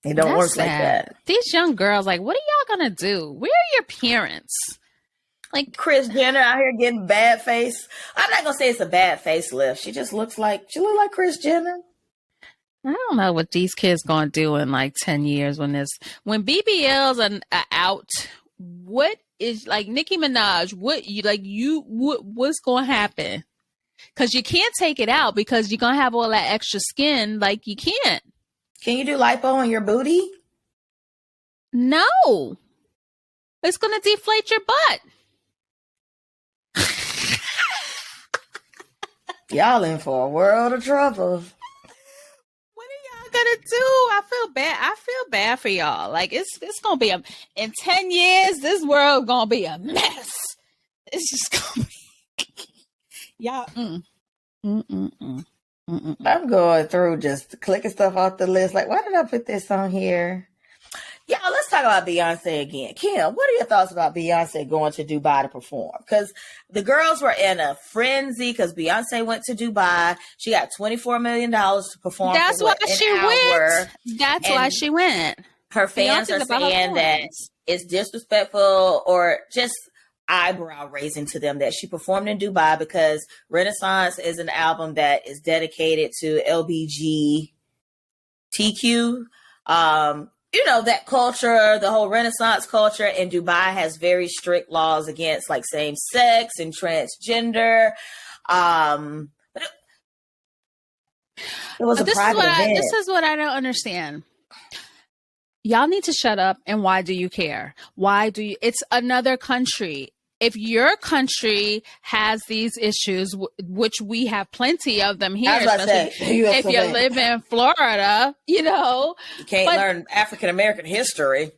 It don't work like that. These young girls, what are y'all going to do? Where are your parents? Kris Jenner out here getting bad face. I'm not going to say it's a bad facelift. She just looks like Kris Jenner. I don't know what these kids going to do in 10 years when BBLs are out. What is Nicki Minaj? What's going to happen? Because you can't take it out because you're going to have all that extra skin. You can't. Can you do lipo on your booty? No. It's going to deflate your butt. Y'all in for a world of trouble. What are y'all going to do? I feel bad for y'all. It's going to be in 10 years, this world going to be a mess. It's just going to be y'all. I'm going through just clicking stuff off the list. Why did I put this on here? Yeah, let's talk about Beyonce again. Kim, what are your thoughts about Beyonce going to Dubai to perform? Because the girls were in a frenzy because Beyonce went to Dubai. She got $24 million to perform. That's why she went. That's why she went. Her fans are saying that it's disrespectful or just eyebrow raising to them that she performed in Dubai because Renaissance is an album that is dedicated to LGBTQ. That culture, the whole Renaissance culture, and Dubai has very strict laws against same sex and transgender. But it was a private event. This is what I don't understand. Y'all need to shut up. And why do you care? It's another country. If your country has these issues, which we have plenty of them here, if you live in Florida, you can't learn African American history.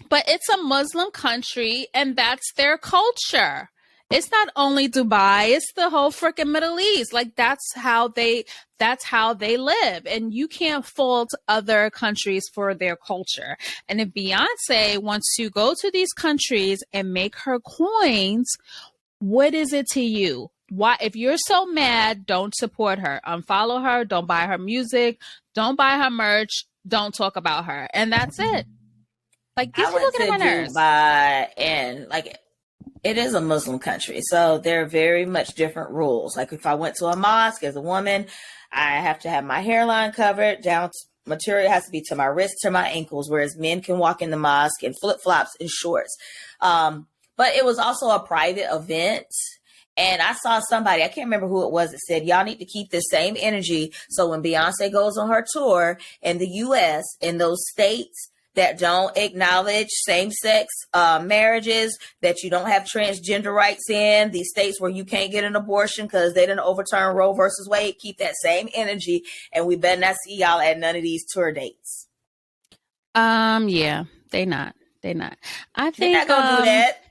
But it's a Muslim country, and that's their culture. It's not only Dubai, it's the whole freaking Middle East. Like that's how they live. And you can't fault other countries for their culture. And if Beyonce wants to go to these countries and make her coins, what is it to you? Why, if you're so mad, don't support her. Unfollow her, don't buy her music, don't buy her merch, don't talk about her. And that's it. Like these I people went get to on my nerves. Dubai, and like it is a Muslim country, so there are very much different rules. Like if I went to a mosque as a woman, I have to have my hairline covered down. Material has to be to my wrists to my ankles, whereas men can walk in the mosque in flip flops and shorts. But it was also a private event. And I saw somebody, I can't remember who it was, that said, y'all need to keep this same energy. So when Beyonce goes on her tour in the US, in those states that don't acknowledge same-sex marriages, that you don't have transgender rights in, these states where you can't get an abortion because they didn't overturn Roe versus Wade, keep that same energy. And we better not see y'all at none of these tour dates. Yeah, they not. I think they're not gonna do that.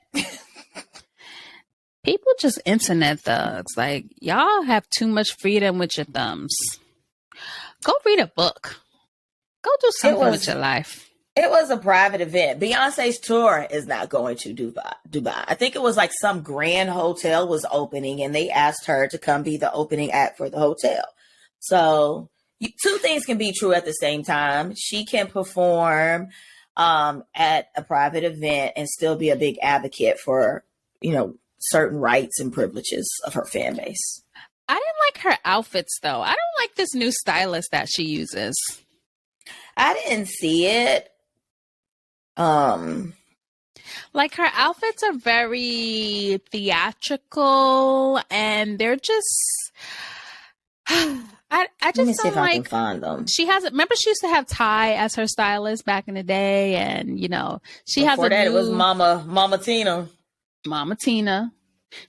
People just internet thugs. Like, y'all have too much freedom with your thumbs. Go read a book. Go do something with your life. It was a private event. Beyonce's tour is not going to Dubai. I think it was like some grand hotel was opening and they asked her to come be the opening act for the hotel. So two things can be true at the same time. She can perform at a private event and still be a big advocate for, certain rights and privileges of her fan base. I didn't like her outfits, though. I don't like this new stylist that she uses. I didn't see it. Like her outfits are very theatrical and they're just I just let me see don't if I like can find them. She has remember she used to have Ty as her stylist back in the day, and she has before that it was Mama Tina.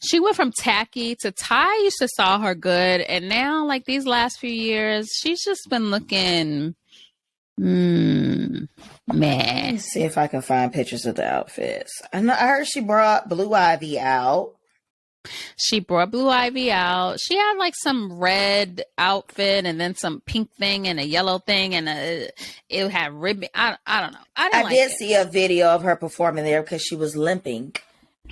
She went from tacky to Ty. Used to saw her good, and now like these last few years she's just been looking meh. Let me see if I can find pictures of the outfits. I heard she brought Blue Ivy out. She brought Blue Ivy out. She had like some red outfit and then some pink thing and a yellow thing, and it had ribbon. I don't know. I did see a video of her performing there because she was limping,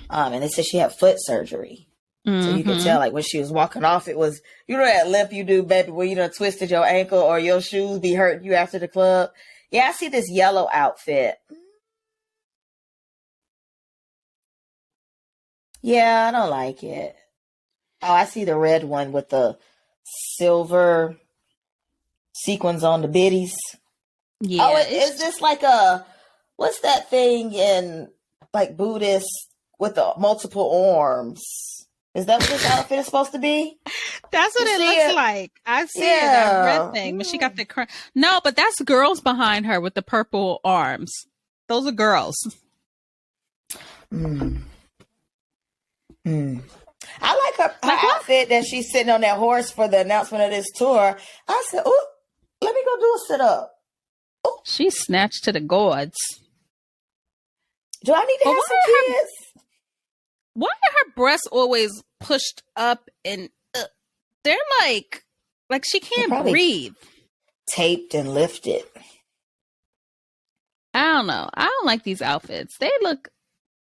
and they said she had foot surgery. Mm-hmm. So you could tell, like when she was walking off, it was that limp you do, baby, where you done twisted your ankle or your shoes be hurting you after the club. Yeah, I see this yellow outfit. Yeah, I don't like it. Oh, I see the red one with the silver sequins on the biddies. Yeah. Oh, is this like what's that thing in like Buddhist with the multiple arms? Is that what this outfit is supposed to be? That's what it looks like. I see it, that red thing. But she got the no, but that's girls behind her with the purple arms. Those are girls. I like her outfit that she's sitting on that horse for the announcement of this tour. I said, "Ooh, let me go do a sit up." She snatched to the gourds. Do I need to have some kids? Why are her breasts always pushed up and they're like she can't breathe? Taped and lifted. I don't know. I don't like these outfits. They look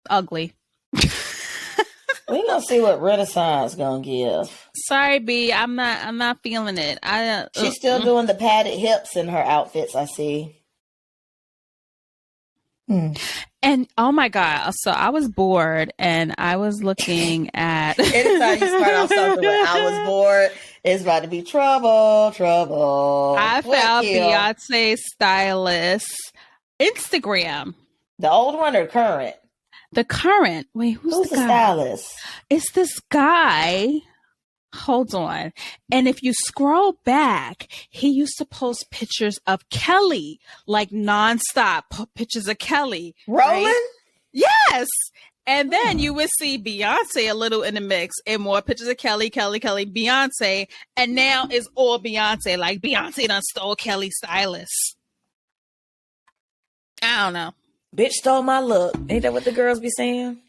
ugly. We gonna see what Renaissance gonna give. Sorry, B. I'm not feeling it. She's still doing the padded hips in her outfits. I see. And oh my God, so I was bored and I was looking at. Anytime you start off something with "I was bored," it's about to be trouble. I found Beyonce stylist Instagram. The old one or current? The current. Wait, who's the stylist? It's this guy. Hold on. And if you scroll back, he used to post pictures of Kelly, like nonstop pictures of Kelly. Rolling? Right? Yes. And then you would see Beyonce a little in the mix and more pictures of Kelly, Beyonce. And now it's all Beyonce. Like Beyonce done stole Kelly's stylist. I don't know. Bitch stole my look. Ain't that what the girls be saying?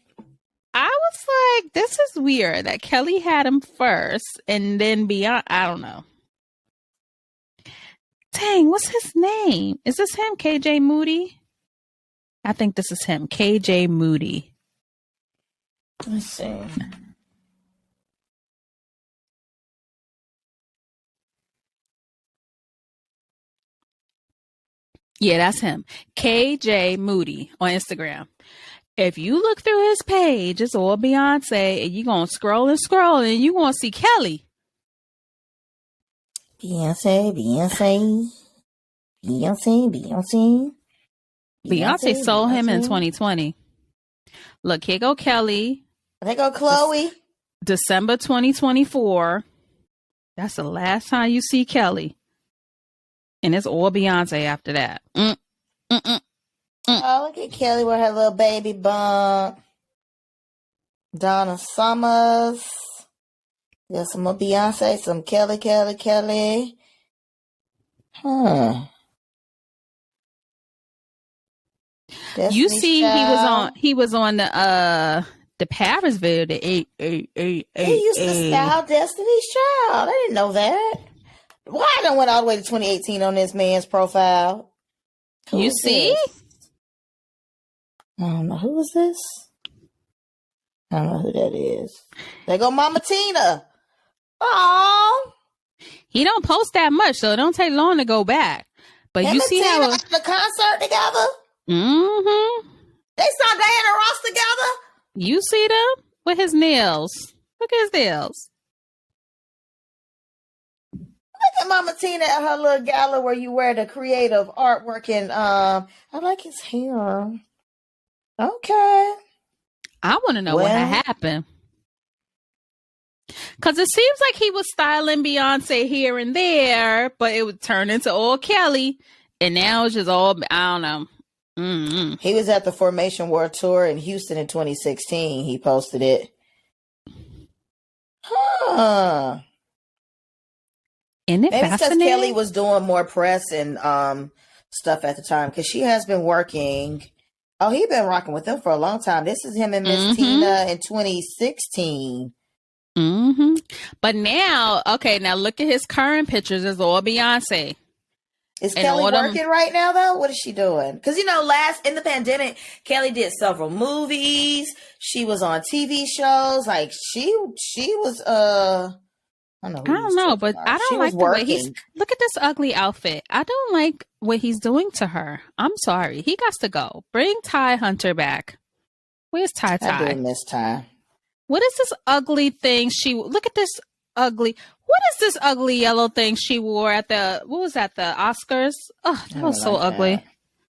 I was like, this is weird that Kelly had him first and then Beyonce. I don't know. Dang, what's his name? Is this him? KJ Moody? I think this is him. KJ Moody. Let's see. Yeah, that's him. KJ Moody on Instagram. If you look through his page, it's all Beyonce, and you're going to scroll and you're going to see Kelly. Beyonce. Beyonce sold him in 2020. Look, here go Kelly. There go Chloe. December 2024. That's the last time you see Kelly. And it's all Beyonce after that. Oh, look at Kelly with her little baby bump. Donna Summers. There's some more Beyonce, some Kelly. Huh. Destiny's You see, Child. he was on the Paris video. The He used to style Destiny's Child. I didn't know that. Why I done went all the way to 2018 on this man's profile? You see? I don't know. Who is this? I don't know who that is. There go Mama Tina. Oh, He don't post that much, so it don't take long to go back. But you see Tina how at the concert together. mm-hmm. They saw Diana Ross together. You see them with his nails. Look at his nails. Look at Mama Tina at her little gala where you wear the creative artwork and I like his hair. Okay. I want to know what happened. Because it seems like he was styling Beyonce here and there, but it would turn into all Kelly. And now it's just all, I don't know. Mm-hmm. He was at the Formation World Tour in Houston in 2016. He posted it. Huh. Isn't it Maybe it's because fascinating? Kelly was doing more press and stuff at the time because she has been working. Oh, he's been rocking with them for a long time. This is him and Miss Tina in 2016. Mm-hmm. But now, okay, now look at his current pictures. It's all Beyonce. Is Kelly working right now, though? What is she doing? Because, last in the pandemic, Kelly did several movies. She was on TV shows. Like, she was, I don't know, but I don't like the way he's. Look at this ugly outfit. I don't like what he's doing to her. I'm sorry. He got to go. Bring Ty Hunter back. Where's Ty? I do miss Ty. What is this ugly thing look at this ugly. What is this ugly yellow thing she wore at the Oscars? Oh, that was so ugly.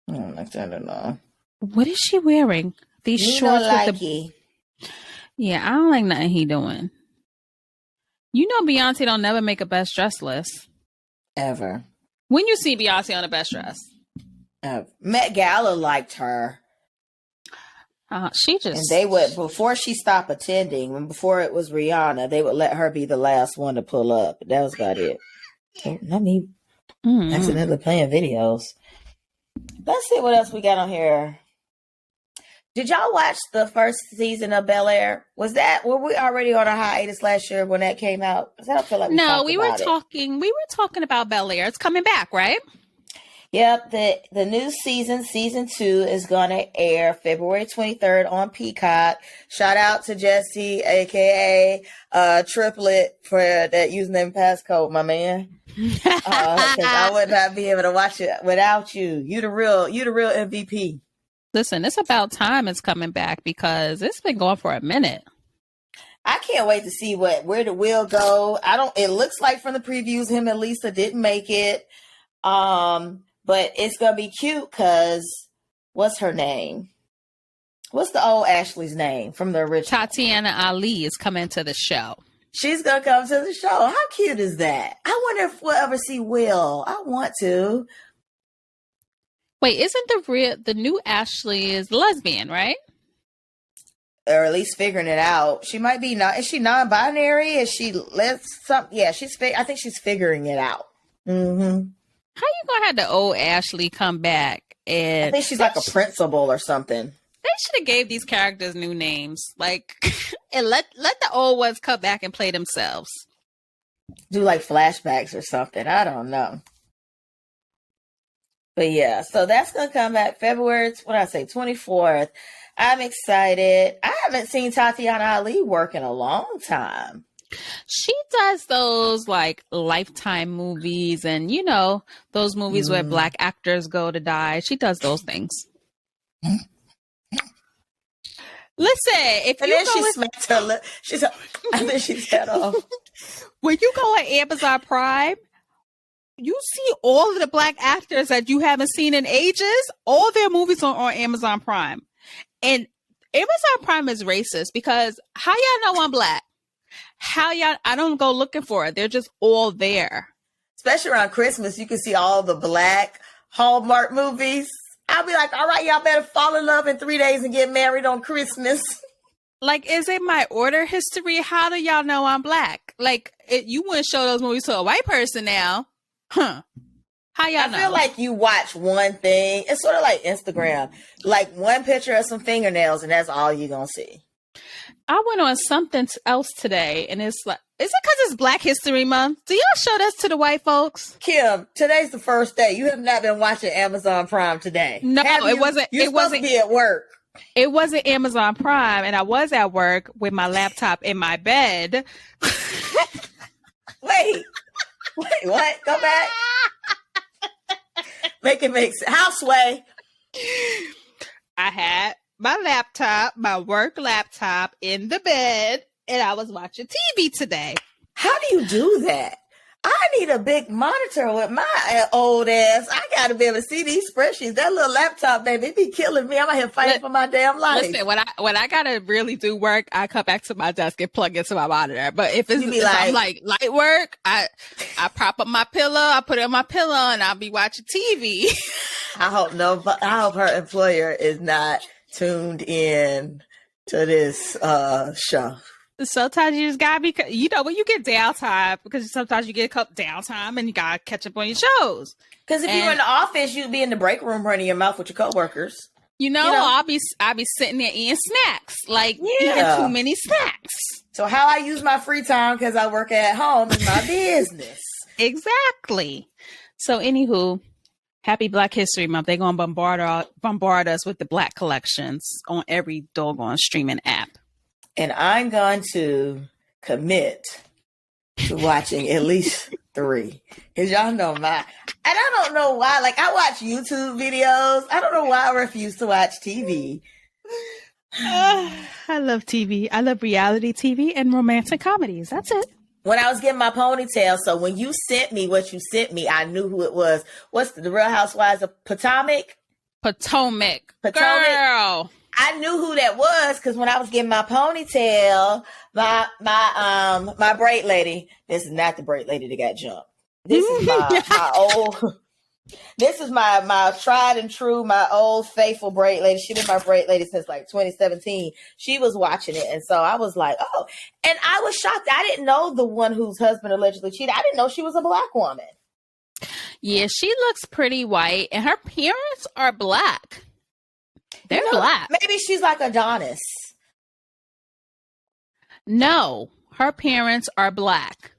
I don't like that at all. What is she wearing? These shorts with the. Yeah, I don't like nothing he doing. Beyonce don't never make a best dress list. Ever. When you see Beyonce on a best dress? Met Gala liked her. She just... And they would, before she stopped attending, when before it was Rihanna, they would let her be the last one to pull up. That was about it. Not me accidentally playing videos. Let's see what else we got on here. Did y'all watch the first season of Bel Air? Were we already on a hiatus last year when that came out? I don't feel like we were talking about Bel Air. It's coming back, right? Yep, the new season 2, is going to air February 23rd on Peacock. Shout out to Jesse, a.k.a. Triplet, for that username passcode, my man. Because I would not be able to watch it without you. You the real MVP. Listen, it's about time it's coming back because it's been going for a minute. I can't wait to see where the will go. It looks like from the previews, him and Lisa didn't make it. But it's going to be cute because what's her name? What's the old Ashley's name from the original? Tatiana Ali is coming to the show. She's going to come to the show. How cute is that? I wonder if we'll ever see Will. I want to. Wait, isn't the new Ashley is lesbian, right? Or at least figuring it out. She might be not. Is she non-binary? Is she Yeah, I think she's figuring it out. Mm-hmm. How you gonna have the old Ashley come back? And I think she's like a principal or something. They should have gave these characters new names. Like, and let the old ones come back and play themselves. Do like flashbacks or something. I don't know. But yeah, so that's gonna come back February, 24th. I'm excited. I haven't seen Tatiana Ali work in a long time. She does those like Lifetime movies and, you know, those movies where Black actors go to die. She does those things. Listen, if and you then go she smacked her lip. And then she said off. When you go on Amazon Prime, you see all of the Black actors that you haven't seen in ages. All their movies are on Amazon Prime. And Amazon Prime is racist because how y'all know I'm Black? How y'all, I don't go looking for it. They're just all there. Especially around Christmas, you can see all the Black Hallmark movies. I'll be like, all right, y'all better fall in love in 3 days and get married on Christmas. Like, is it my order history? How do y'all know I'm Black? Like, you wouldn't show those movies to a white person now. Huh. How y'all know? I feel like you watch one thing. It's sort of like Instagram. Like one picture of some fingernails and that's all you're going to see. I went on something else today and it's like, is it because it's Black History Month? Do y'all show this to the white folks? Kim, today's the first day. You have not been watching Amazon Prime today. No, it wasn't. You're supposed to be at work. It wasn't Amazon Prime, and I was at work with my laptop in my bed. Wait, what? Go back. Make it make sense. Houseway. I had my laptop, my work laptop in the bed, and I was watching TV today. How do you do that? I need a big monitor with my old ass. I got to be able to see these spreadsheets. That little laptop, baby, it be killing me. I'm out here fighting for my damn life. Listen, when I gotta really do work, I come back to my desk and plug into my monitor. But if I'm like light work, I prop up my pillow, I put it on my pillow, and I'll be watching TV. I hope her employer is not tuned in to this show. Sometimes you just gotta be, you know, when you get downtime, because sometimes you get downtime and you gotta catch up on your shows. Because if you were in the office, you'd be in the break room running your mouth with your coworkers. You know, I'll be sitting there eating snacks, like eating too many snacks. So how I use my free time because I work at home is my business. Exactly. So, anywho, happy Black History Month. They're gonna bombard us with the Black collections on every doggone streaming app. And I'm going to commit to watching at least 3. Because y'all know and I don't know why. Like, I watch YouTube videos. I don't know why I refuse to watch TV. I love TV. I love reality TV and romantic comedies. That's it. When I was getting my ponytail, so when you sent me what you sent me, I knew who it was. What's the Real Housewives of Potomac? Potomac. Girl. I knew who that was because when I was getting my ponytail, my braid lady. This is not the braid lady that got jumped. This is my old. This is my tried and true, my old faithful braid lady. She been my braid lady since like 2017. She was watching it, and so I was like, oh, and I was shocked. I didn't know the one whose husband allegedly cheated. I didn't know she was a Black woman. Yeah, she looks pretty white, and her parents are Black. They're Black. Maybe she's like Adonis. No, her parents are Black.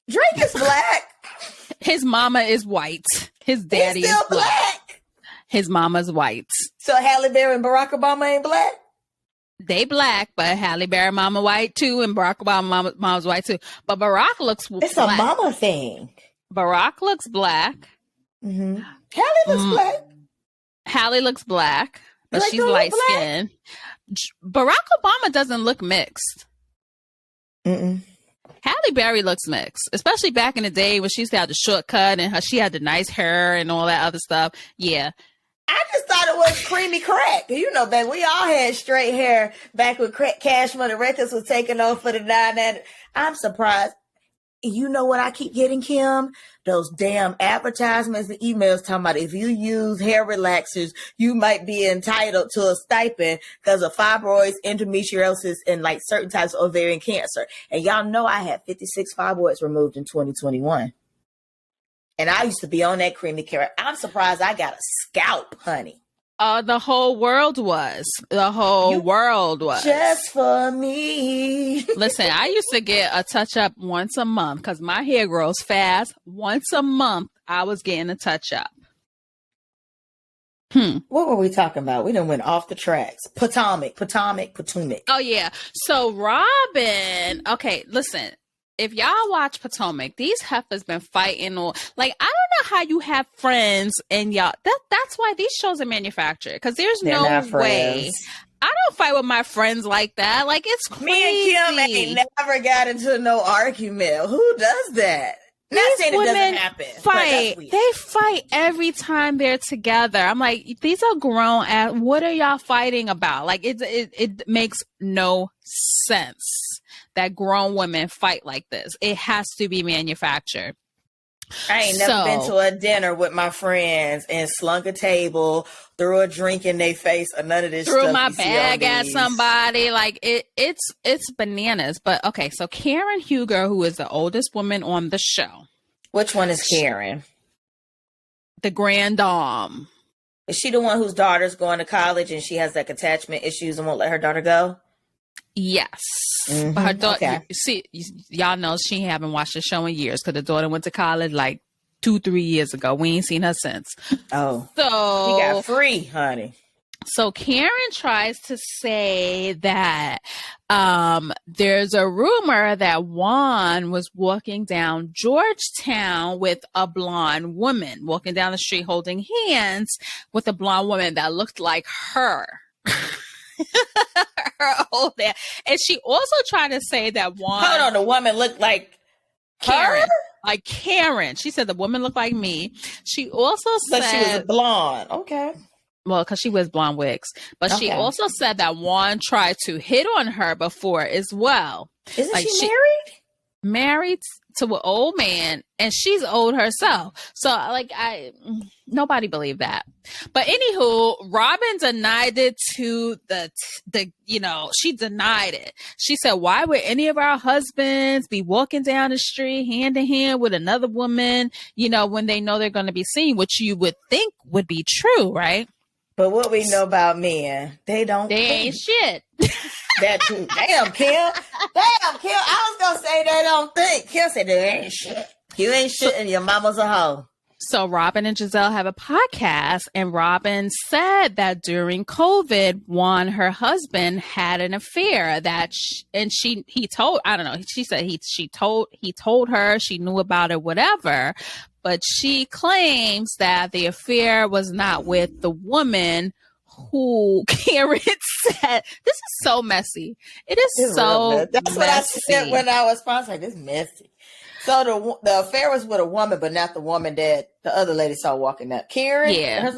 Drake is Black. His mama is white. His daddy is Black. His mama's white. So Halle Berry and Barack Obama ain't Black? They Black, but Halle Berry mama white too, and Barack Obama mama's white too. But Barack looks Black. It's a mama thing. Barack looks Black. Mm-hmm. Halle looks Black. Halle looks Black. But she's light skinned. Barack Obama doesn't look mixed. Mm-mm. Halle Berry looks mixed, especially back in the day when she used to have the shortcut and she had the nice hair and all that other stuff. Yeah. I just thought it was creamy crack. You know, baby, we all had straight hair back when Cash Money Records was taking over for the 9. I'm surprised. You know what I keep getting, Kim? Those damn advertisements and emails talking about if you use hair relaxers, you might be entitled to a stipend because of fibroids, endometriosis, and like certain types of ovarian cancer. And y'all know I had 56 fibroids removed in 2021. And I used to be on that creamy care. I'm surprised I got a scalp, honey. The whole world was. The whole You world was. just for me. Listen, I used to get a touch up once a month because my hair grows fast. Once a month, I was getting a touch up. What were we talking about? We done went off the tracks. Potomac. Oh, yeah. So Robin, okay, listen. If y'all watch Potomac, these heifers been fighting or like I don't know how you have friends and y'all that's why these shows are manufactured because there's They're no not way friends. I don't fight with my friends like that. Like it's crazy. Me and Kim ain't never got into no argument. Who does that? Not These saying it doesn't women happen. But that's fight. weird. They fight every time they're together. I'm like, these are grown ass. What are y'all fighting about? Like it makes no sense that grown women fight like this. It has to be manufactured. I ain't never been to a dinner with my friends and slung a table, threw a drink in their face, or none of this threw stuff. my you see bag on at these. somebody. Like it's bananas. But okay, so Karen Huger, who is the oldest woman on the show. Which one is Karen? The grand dame. Is she the one whose daughter's going to college and she has like attachment issues and won't let her daughter go? Yes. Mhm, But her daughter, okay. see, y'all know she haven't watched the show in years because the daughter went to college like 2-3 years ago. We ain't seen her since. Oh, So she got free, honey. So Karen tries to say that there's a rumor that Juan was walking down Georgetown with a blonde woman, walking down the street holding hands with a blonde woman that looked like her. Her old man. And she also tried to say that Juan... Hold on, the woman looked like Karen. her? Like Karen. She said the woman looked like me. She also said... But she was a blonde. Okay. Well, because she wears blonde wigs. But she also said that Juan tried to hit on her before as well. Isn't like she married? Married to an old man, and she's old herself. So, like, nobody believed that. But anywho, Robin denied it to the she denied it. She said, why would any of our husbands be walking down the street hand in hand with another woman, when they know they're going to be seen, which you would think would be true, right? But what we know about men, they ain't shit. That too. Damn, Kim. I was gonna say they don't think. Kim said they ain't shit. You ain't shit and your mama's a hoe. So Robin and Giselle have a podcast, and Robin said that during COVID, Juan, her husband, had an affair he told her, she knew about it, whatever. But she claims that the affair was not with the woman who Karen said. This is so messy. It's so That's messy. what I said when I was sponsored. This messy. So the affair was with a woman, but not the woman that the other lady saw walking up. Karen? Karen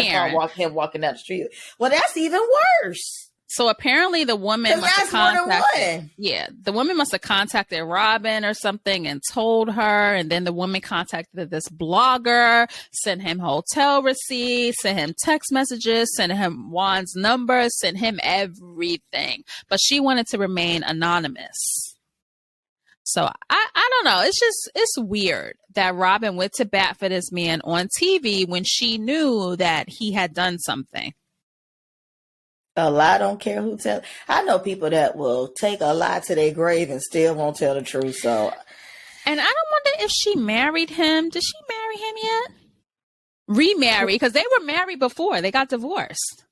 saw him walking down the street. Well, that's even worse. So apparently the woman must have contacted. Yeah, the woman must have contacted Robin or something and told her, and then the woman contacted this blogger, sent him hotel receipts, sent him text messages, sent him Juan's number, sent him everything. But she wanted to remain anonymous. So I don't know. It's weird that Robin went to bat for this man on TV when she knew that he had done something. A lie don't care who tell. I know people that will take a lie to their grave and still won't tell the truth. So, and I don't wonder if she married him. Did she marry him yet? Remarry, because they were married before. They got divorced.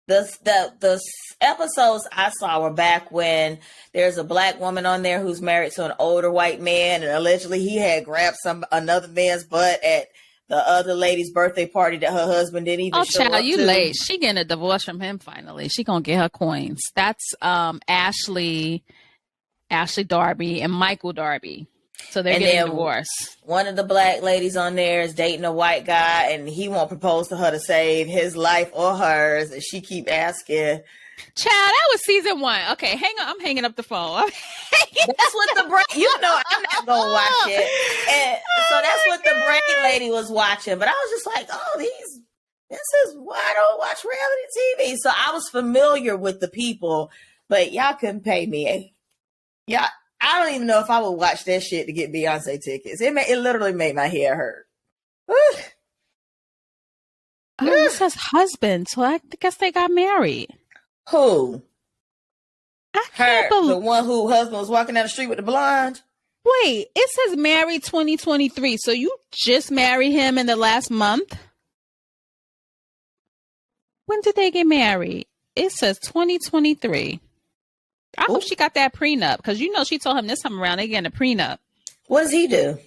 The episodes I saw were back when there's a black woman on there who's married to an older white man, and allegedly he had grabbed another man's butt at the other lady's birthday party that her husband didn't even show up to. You late. She getting a divorce from him finally. She gonna get her coins. That's Ashley Darby and Michael Darby. So they're getting divorced. One of the black ladies on there is dating a white guy, and he won't propose to her to save his life or hers. And she keep asking. Child, that was season 1. Okay, hang on. I'm hanging up the phone. That's what the brain. I'm not gonna watch it. And so that's what the brain lady was watching. But I was just like, this is why I don't watch reality TV. So I was familiar with the people, but y'all couldn't pay me. Yeah, I don't even know if I would watch that shit to get Beyonce tickets. It literally made my hair hurt. Oh, it says husband, so I guess they got married. Who? I can't The believe. one who husband was walking down the street with the blonde? Wait, it says married 2023. So you just married him in the last month? When did they get married? It says 2023. I hope she got that prenup because she told him this time around they getting a prenup. What does he do?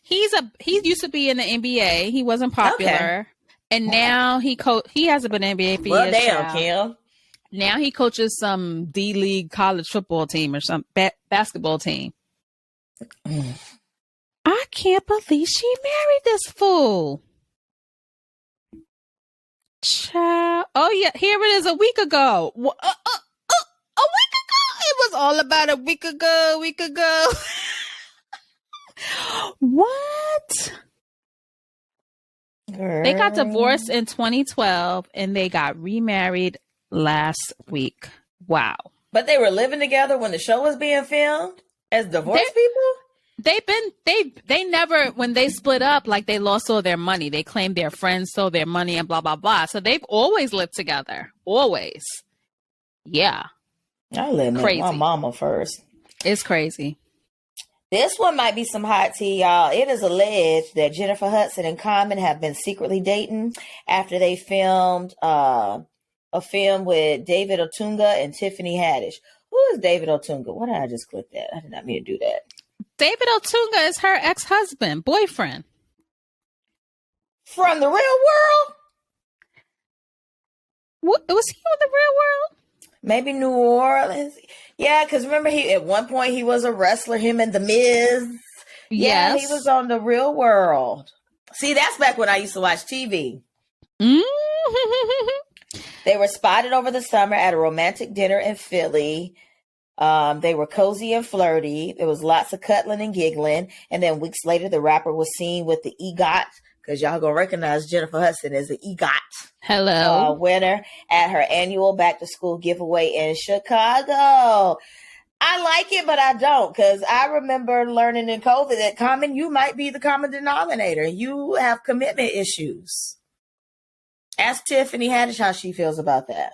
He used to be in the NBA. He wasn't popular, and now he hasn't been in the NBA for years. Damn, Kim. Now he coaches some D-League college football team or some basketball team. I can't believe she married this fool. Child. Oh yeah, here it is. A week ago. A week ago. It was all about a week ago. What? Girl. They got divorced in 2012 and they got remarried last week. Wow. But they were living together when the show was being filmed as divorced people? They never, when they split up, like they lost all their money. They claimed their friends stole their money and blah, blah, blah. So they've always lived together. Always. Yeah. I live with my mama first. It's crazy. This one might be some hot tea, y'all. It is alleged that Jennifer Hudson and Common have been secretly dating after they filmed a film with David Otunga and Tiffany Haddish. Who is David Otunga? Why did I just click that? I did not mean to do that. David Otunga is her ex-husband, boyfriend. From the real world? What, was he on the real world? Maybe New Orleans. Yeah, because remember, at one point he was a wrestler, him and The Miz. Yeah, he was on the real world. See, that's back when I used to watch TV. Mm-hmm. They were spotted over the summer at a romantic dinner in Philly. They were cozy and flirty. There was lots of cuddling and giggling. And then weeks later, the rapper was seen with the EGOT, because y'all gonna recognize Jennifer Hudson as the EGOT winner at her annual back to school giveaway in Chicago. I like it, but I don't, because I remember learning in COVID that Common, you might be the common denominator. You have commitment issues. Ask Tiffany Haddish how she feels about that.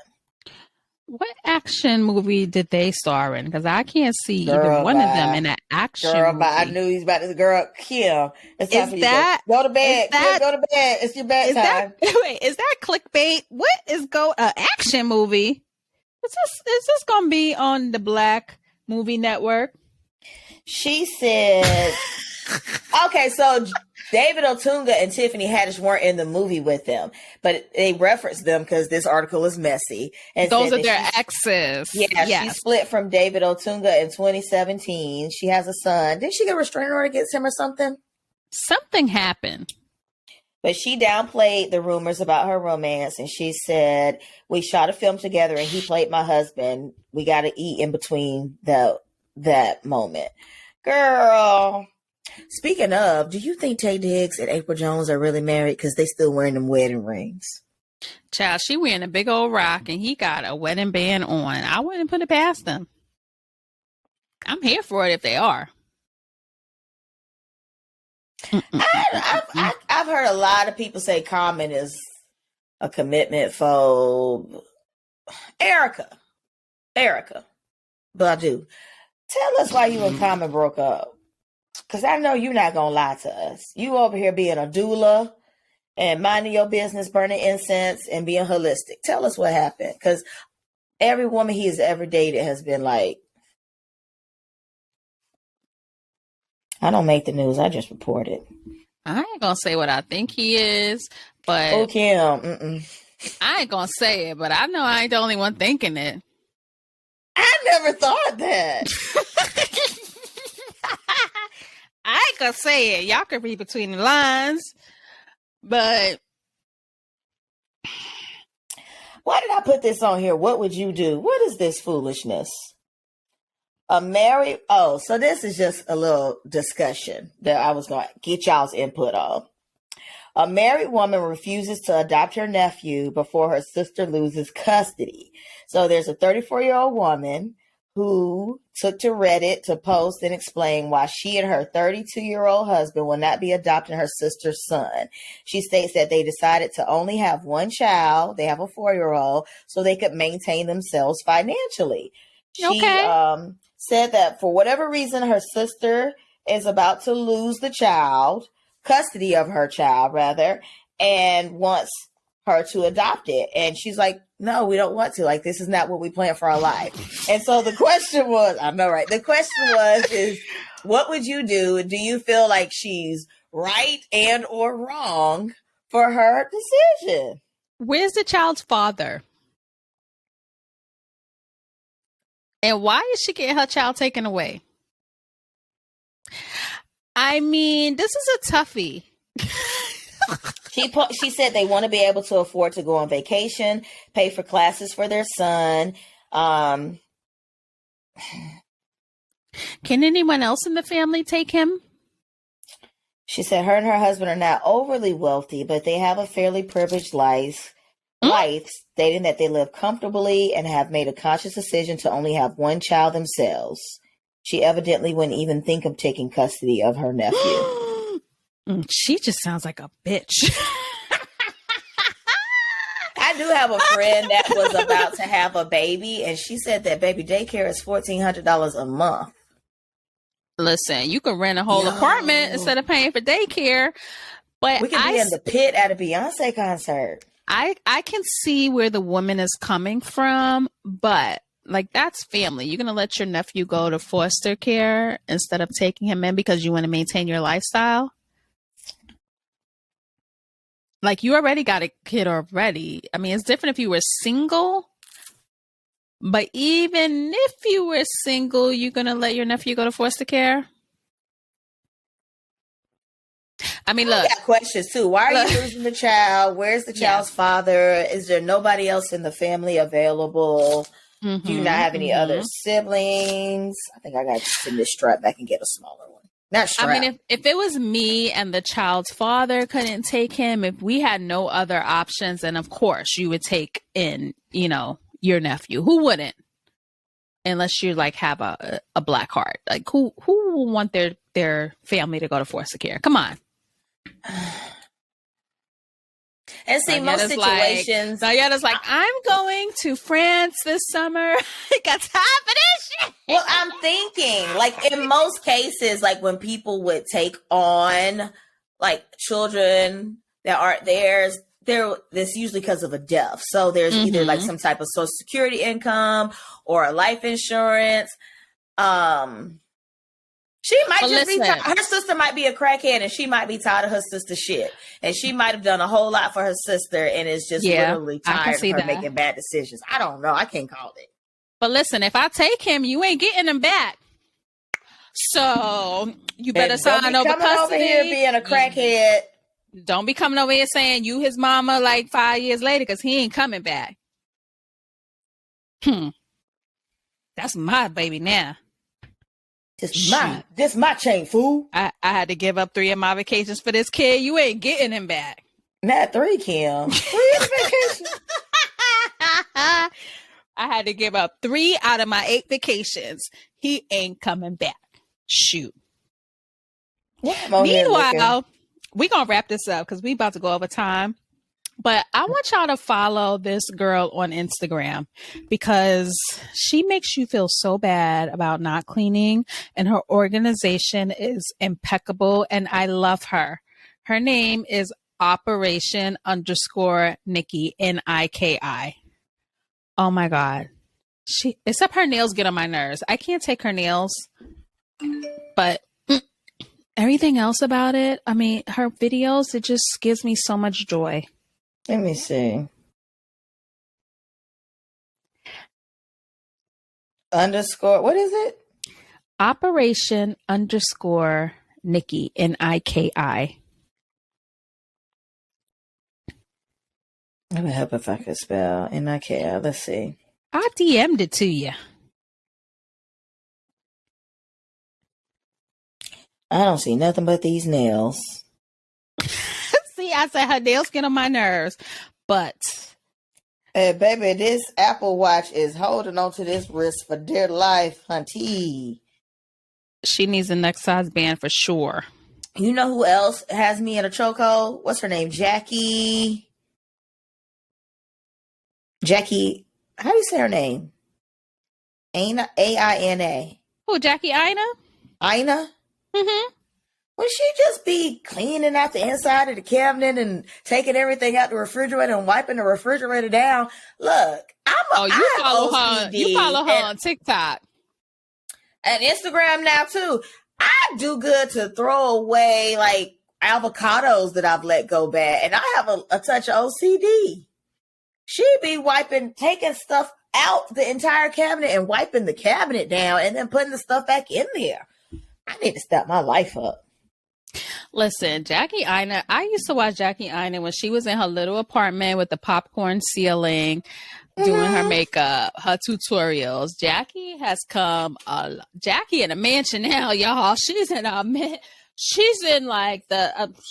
What action movie did they star in? Because I can't see either one of them in an action movie. I knew he's about this girl, Kim. It's time for you to go to bed. Kim, go to bed. It's your bedtime. Is that clickbait? What is action movie? Is this going to be on the Black Movie Network? She said, okay, so David Otunga and Tiffany Haddish weren't in the movie with them, but they referenced them because this article is messy. And those are their exes. Yeah, yes. She split from David Otunga in 2017. She has a son. Didn't she get a restraining order against him or something? Something happened. But she downplayed the rumors about her romance, and she said, we shot a film together and he played my husband. We got to eat in between that moment. Girl. Speaking of, do you think Taye Diggs and April Jones are really married because they still wearing them wedding rings? Child, she wearing a big old rock and he got a wedding band on. I wouldn't put it past them. I'm here for it if they are. I've heard a lot of people say Common is a commitment phobe. Erica, Badu, tell us why you and Common broke up. Because I know you're not going to lie to us. You over here being a doula and minding your business, burning incense and being holistic. Tell us what happened. Because every woman he has ever dated has been like, I don't make the news. I just report it. I ain't going to say what I think he is, but oh, Kim. I ain't going to say it, but I know I ain't the only one thinking it. I never thought that. I ain't gonna say it. Y'all can read between the lines. But why did I put this on here? What would you do? What is this foolishness? So this is just a little discussion that I was going to get y'all's input on. A married woman refuses to adopt her nephew before her sister loses custody. So there's a 34-year-old woman who took to Reddit to post and explain why she and her 32-year-old husband will not be adopting her sister's son. She states that they decided to only have one child. They have a 4-year-old, so they could maintain themselves financially. She said that for whatever reason, her sister is about to lose the child, custody of her child, rather, and wants her to adopt it. And she's like, no, we don't want to. Like, this is not what we planned for our life. And so the question was, I know, right? The question is, what would you do? Do you feel like she's right and or wrong for her decision? Where's the child's father? And why is she getting her child taken away? I mean, this is a toughie. She said they want to be able to afford to go on vacation, pay for classes for their son. Can anyone else in the family take him? She said her and her husband are not overly wealthy, but they have a fairly privileged life, stating that they live comfortably and have made a conscious decision to only have one child themselves. She evidently wouldn't even think of taking custody of her nephew. She just sounds like a bitch. I do have a friend that was about to have a baby, and she said that baby daycare is $1,400 a month. Listen, you can rent a whole apartment instead of paying for daycare. But we could be in the pit at a Beyonce concert. I can see where the woman is coming from, but like, that's family. You're going to let your nephew go to foster care instead of taking him in because you want to maintain your lifestyle? Like, you already got a kid already. I mean, it's different if you were single. But even if you were single, you're going to let your nephew go to foster care? I mean, look. I got questions, too. Why are you losing the child? Where's the child's father? Is there nobody else in the family available? Do you not have any other siblings? I think I got to send this strap back and get a smaller one. Not strap. I mean, if it was me and the child's father couldn't take him, if we had no other options, then of course you would take in, you know, your nephew. Who wouldn't? Unless you like have a black heart. Like, who will want their family to go to foster care? Come on. And see, most situations. Donyetta like, I'm going to France this summer. I got time for this shit. Well, I'm thinking, like, in most cases, like, when people would take on, like, children that aren't theirs, that's usually because of a death. So there's either, like, some type of Social Security income or a life insurance. She might be tired. Her sister might be a crackhead and she might be tired of her sister's shit. And she might have done a whole lot for her sister and is just literally tired of her making bad decisions. I don't know. I can't call it. But listen, if I take him, you ain't getting him back. So you better sign over custody. Over here being a crackhead. Don't be coming over here saying you his mama like 5 years later because he ain't coming back. That's my baby now. This my chain, fool. I had to give up 3 of my vacations for this kid. You ain't getting him back. Not 3, Kim. 3 vacations. I had to give up 3 out of my 8 vacations. He ain't coming back. Shoot. Meanwhile, we're going to wrap this up because we about to go over time. But I want y'all to follow this girl on Instagram because she makes you feel so bad about not cleaning, and her organization is impeccable, and I love her. Her name is Operation_Nikki, Niki. Oh my God. Except her nails get on my nerves. I can't take her nails, but everything else about it, I mean, her videos, it just gives me so much joy. Let me see. What is it? Operation_Nikki, Niki. Let me help if I can spell Niki. Let's see. I DM'd it to you. I don't see nothing but these nails. See, I said her nails get on my nerves, but Hey, baby, this Apple Watch is holding on to this wrist for dear life, hunty. She needs a next size band for sure. You know who else has me in a chokehold? What's her name? Jackie. How do you say her name? Aina, Aina. Who, Jackie Aina? Aina? Mm-hmm. Would she just be cleaning out the inside of the cabinet and taking everything out the refrigerator and wiping the refrigerator down? Look, You follow OCD her on TikTok. And Instagram now too. I do good to throw away like avocados that I've let go bad. And I have a touch of OCD. She be taking stuff out the entire cabinet and wiping the cabinet down and then putting the stuff back in there. I need to step my life up. Listen, Jackie Aina, I used to watch Jackie Aina when she was in her little apartment with the popcorn ceiling, doing her makeup, her tutorials. Jackie has come, Jackie in a mansion now, y'all. She's in like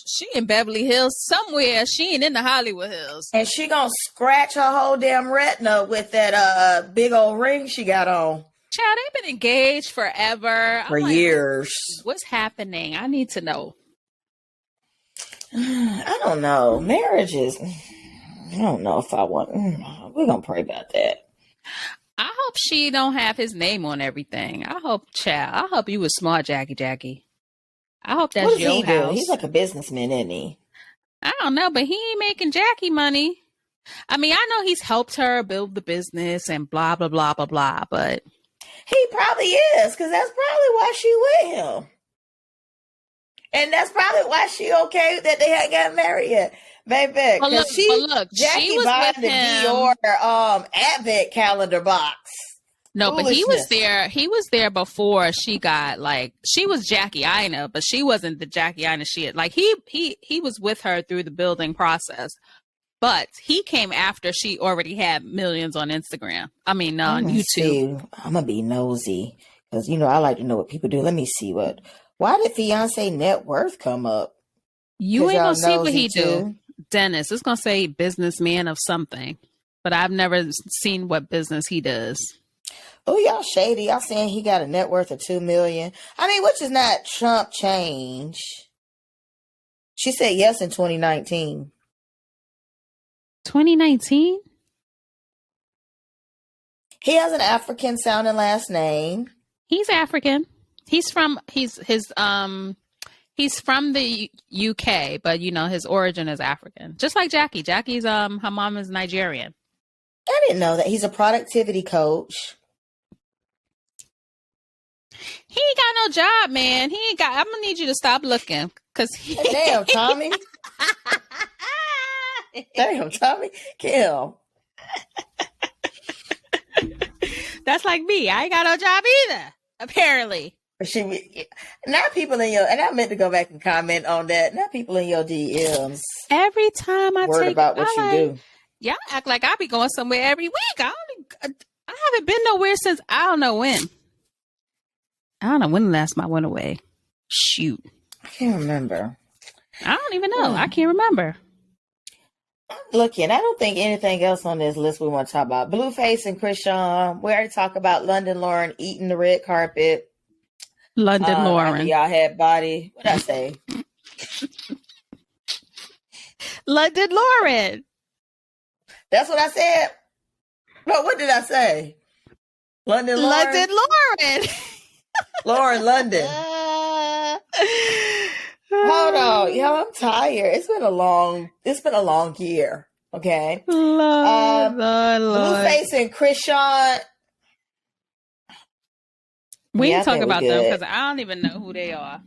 she in Beverly Hills somewhere. She ain't in the Hollywood Hills. And she gonna scratch her whole damn retina with that big old ring she got on. Child, they've been engaged forever. For years. What's happening? I need to know. I don't know. Marriages. I don't know if I want. We're gonna pray about that. I hope she don't have his name on everything. I hope you was smart, Jackie. I hope that's your house. He's like a businessman, isn't he? I don't know, but he ain't making Jackie money. I mean, I know he's helped her build the business and blah blah blah blah blah, but he probably is, because that's probably why she with him. And that's probably why she okay that they hadn't got married yet. Baby, because Jackie was buying the Dior Advent calendar box. No, but he was there. He was there before she got she was Jackie Aina, but she wasn't the Jackie Aina she had. Like he was with her through the building process. But he came after she already had millions on Instagram. I mean, on YouTube. I'm going to be nosy because, I like to know what people do. Let me see why did Beyonce net worth come up? You ain't going to see what he do. Dennis, it's going to say businessman of something, but I've never seen what business he does. Oh, y'all shady. Y'all saying he got a net worth of $2 million. I mean, which is not chump change. She said yes in 2019. 2019? He has an African sounding last name. He's African. He's from the UK, but his origin is African. Just like Jackie. Jackie's her mom is Nigerian. I didn't know that. He's a productivity coach. He ain't got no job, man. I'm gonna need you to stop looking damn, Tommy. Damn, Tommy. Kill. That's like me. I ain't got no job either, apparently. Now people in your, and I meant to go back and comment on that. Now people in your DMs. Every time I word about what you do. Y'all act like I be going somewhere every week. I haven't been nowhere since I don't know when. I don't know when the last time I went away. Shoot. I can't remember. I don't even know. I can't remember. Looking, I don't think anything else on this list we want to talk about. Blueface and Krishan. We already talked about London Lauren eating the red carpet. London Lauren. Y'all had body. What did I say? London Lauren. That's what I said. No, what did I say? London Lauren. London Lauren. Lauren London. Hold on, y'all. I'm tired. It's been a long year. Okay. Lord. Blueface and Krishan. We ain't talk about them because I don't even know who they are.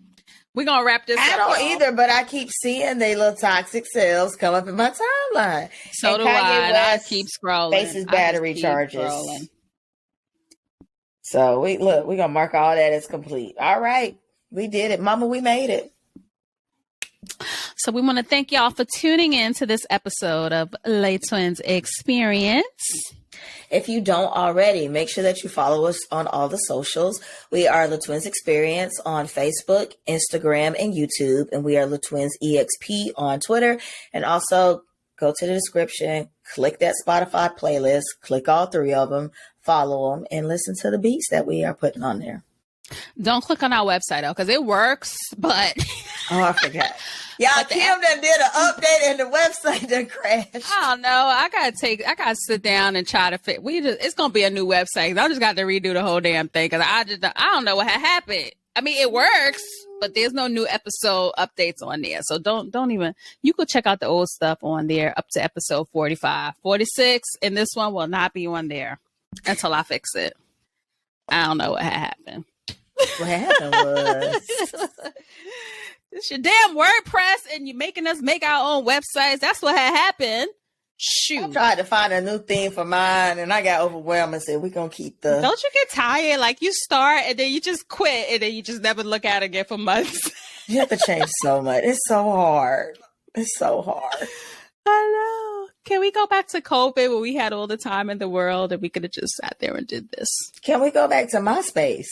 We're gonna wrap this up. I don't either, but I keep seeing they little toxic selves come up in my timeline. So and do Kanye West I keep scrolling. Faces battery charges. Scrolling. So we're gonna mark all that as complete. All right. We did it. Mama, we made it. So we want to thank y'all for tuning in to this episode of Les Twins Experience. If you don't already, make sure that you follow us on all the socials. We are Le Twins Experience on Facebook, Instagram, and YouTube. And we are Le Twins EXP on Twitter. And also go to the description, click that Spotify playlist, click all 3 of them, follow them, and listen to the beats that we are putting on there. Don't click on our website though, because it works, but oh, I forgot. Y'all, Kim done did an update and the website done crashed. I don't know. I gotta sit down and try to fit. It's gonna be a new website. I just got to redo the whole damn thing because I don't know what had happened. I mean, it works, but there's no new episode updates on there. So don't even. You could check out the old stuff on there up to episode 45, 46, and this one will not be on there until I fix it. I don't know what had happened. What happened was it's your damn WordPress and you're making us make our own websites. That's what had happened. Shoot. I tried to find a new theme for mine and I got overwhelmed and said, we're going to keep the... Don't you get tired? Like you start and then you just quit and then you just never look at it again for months. You have to change so much. It's so hard. It's so hard. I know. Can we go back to COVID where we had all the time in the world and we could have just sat there and did this? Can we go back to MySpace?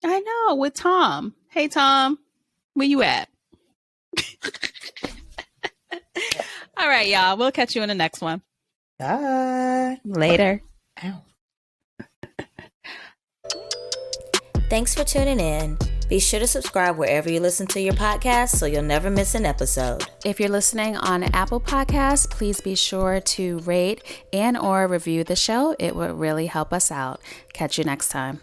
I know, with Tom. Hey, Tom, where you at? All right, y'all. We'll catch you in the next one. Bye. Later. Ow. Thanks for tuning in. Be sure to subscribe wherever you listen to your podcast so you'll never miss an episode. If you're listening on Apple Podcasts, please be sure to rate and or review the show. It would really help us out. Catch you next time.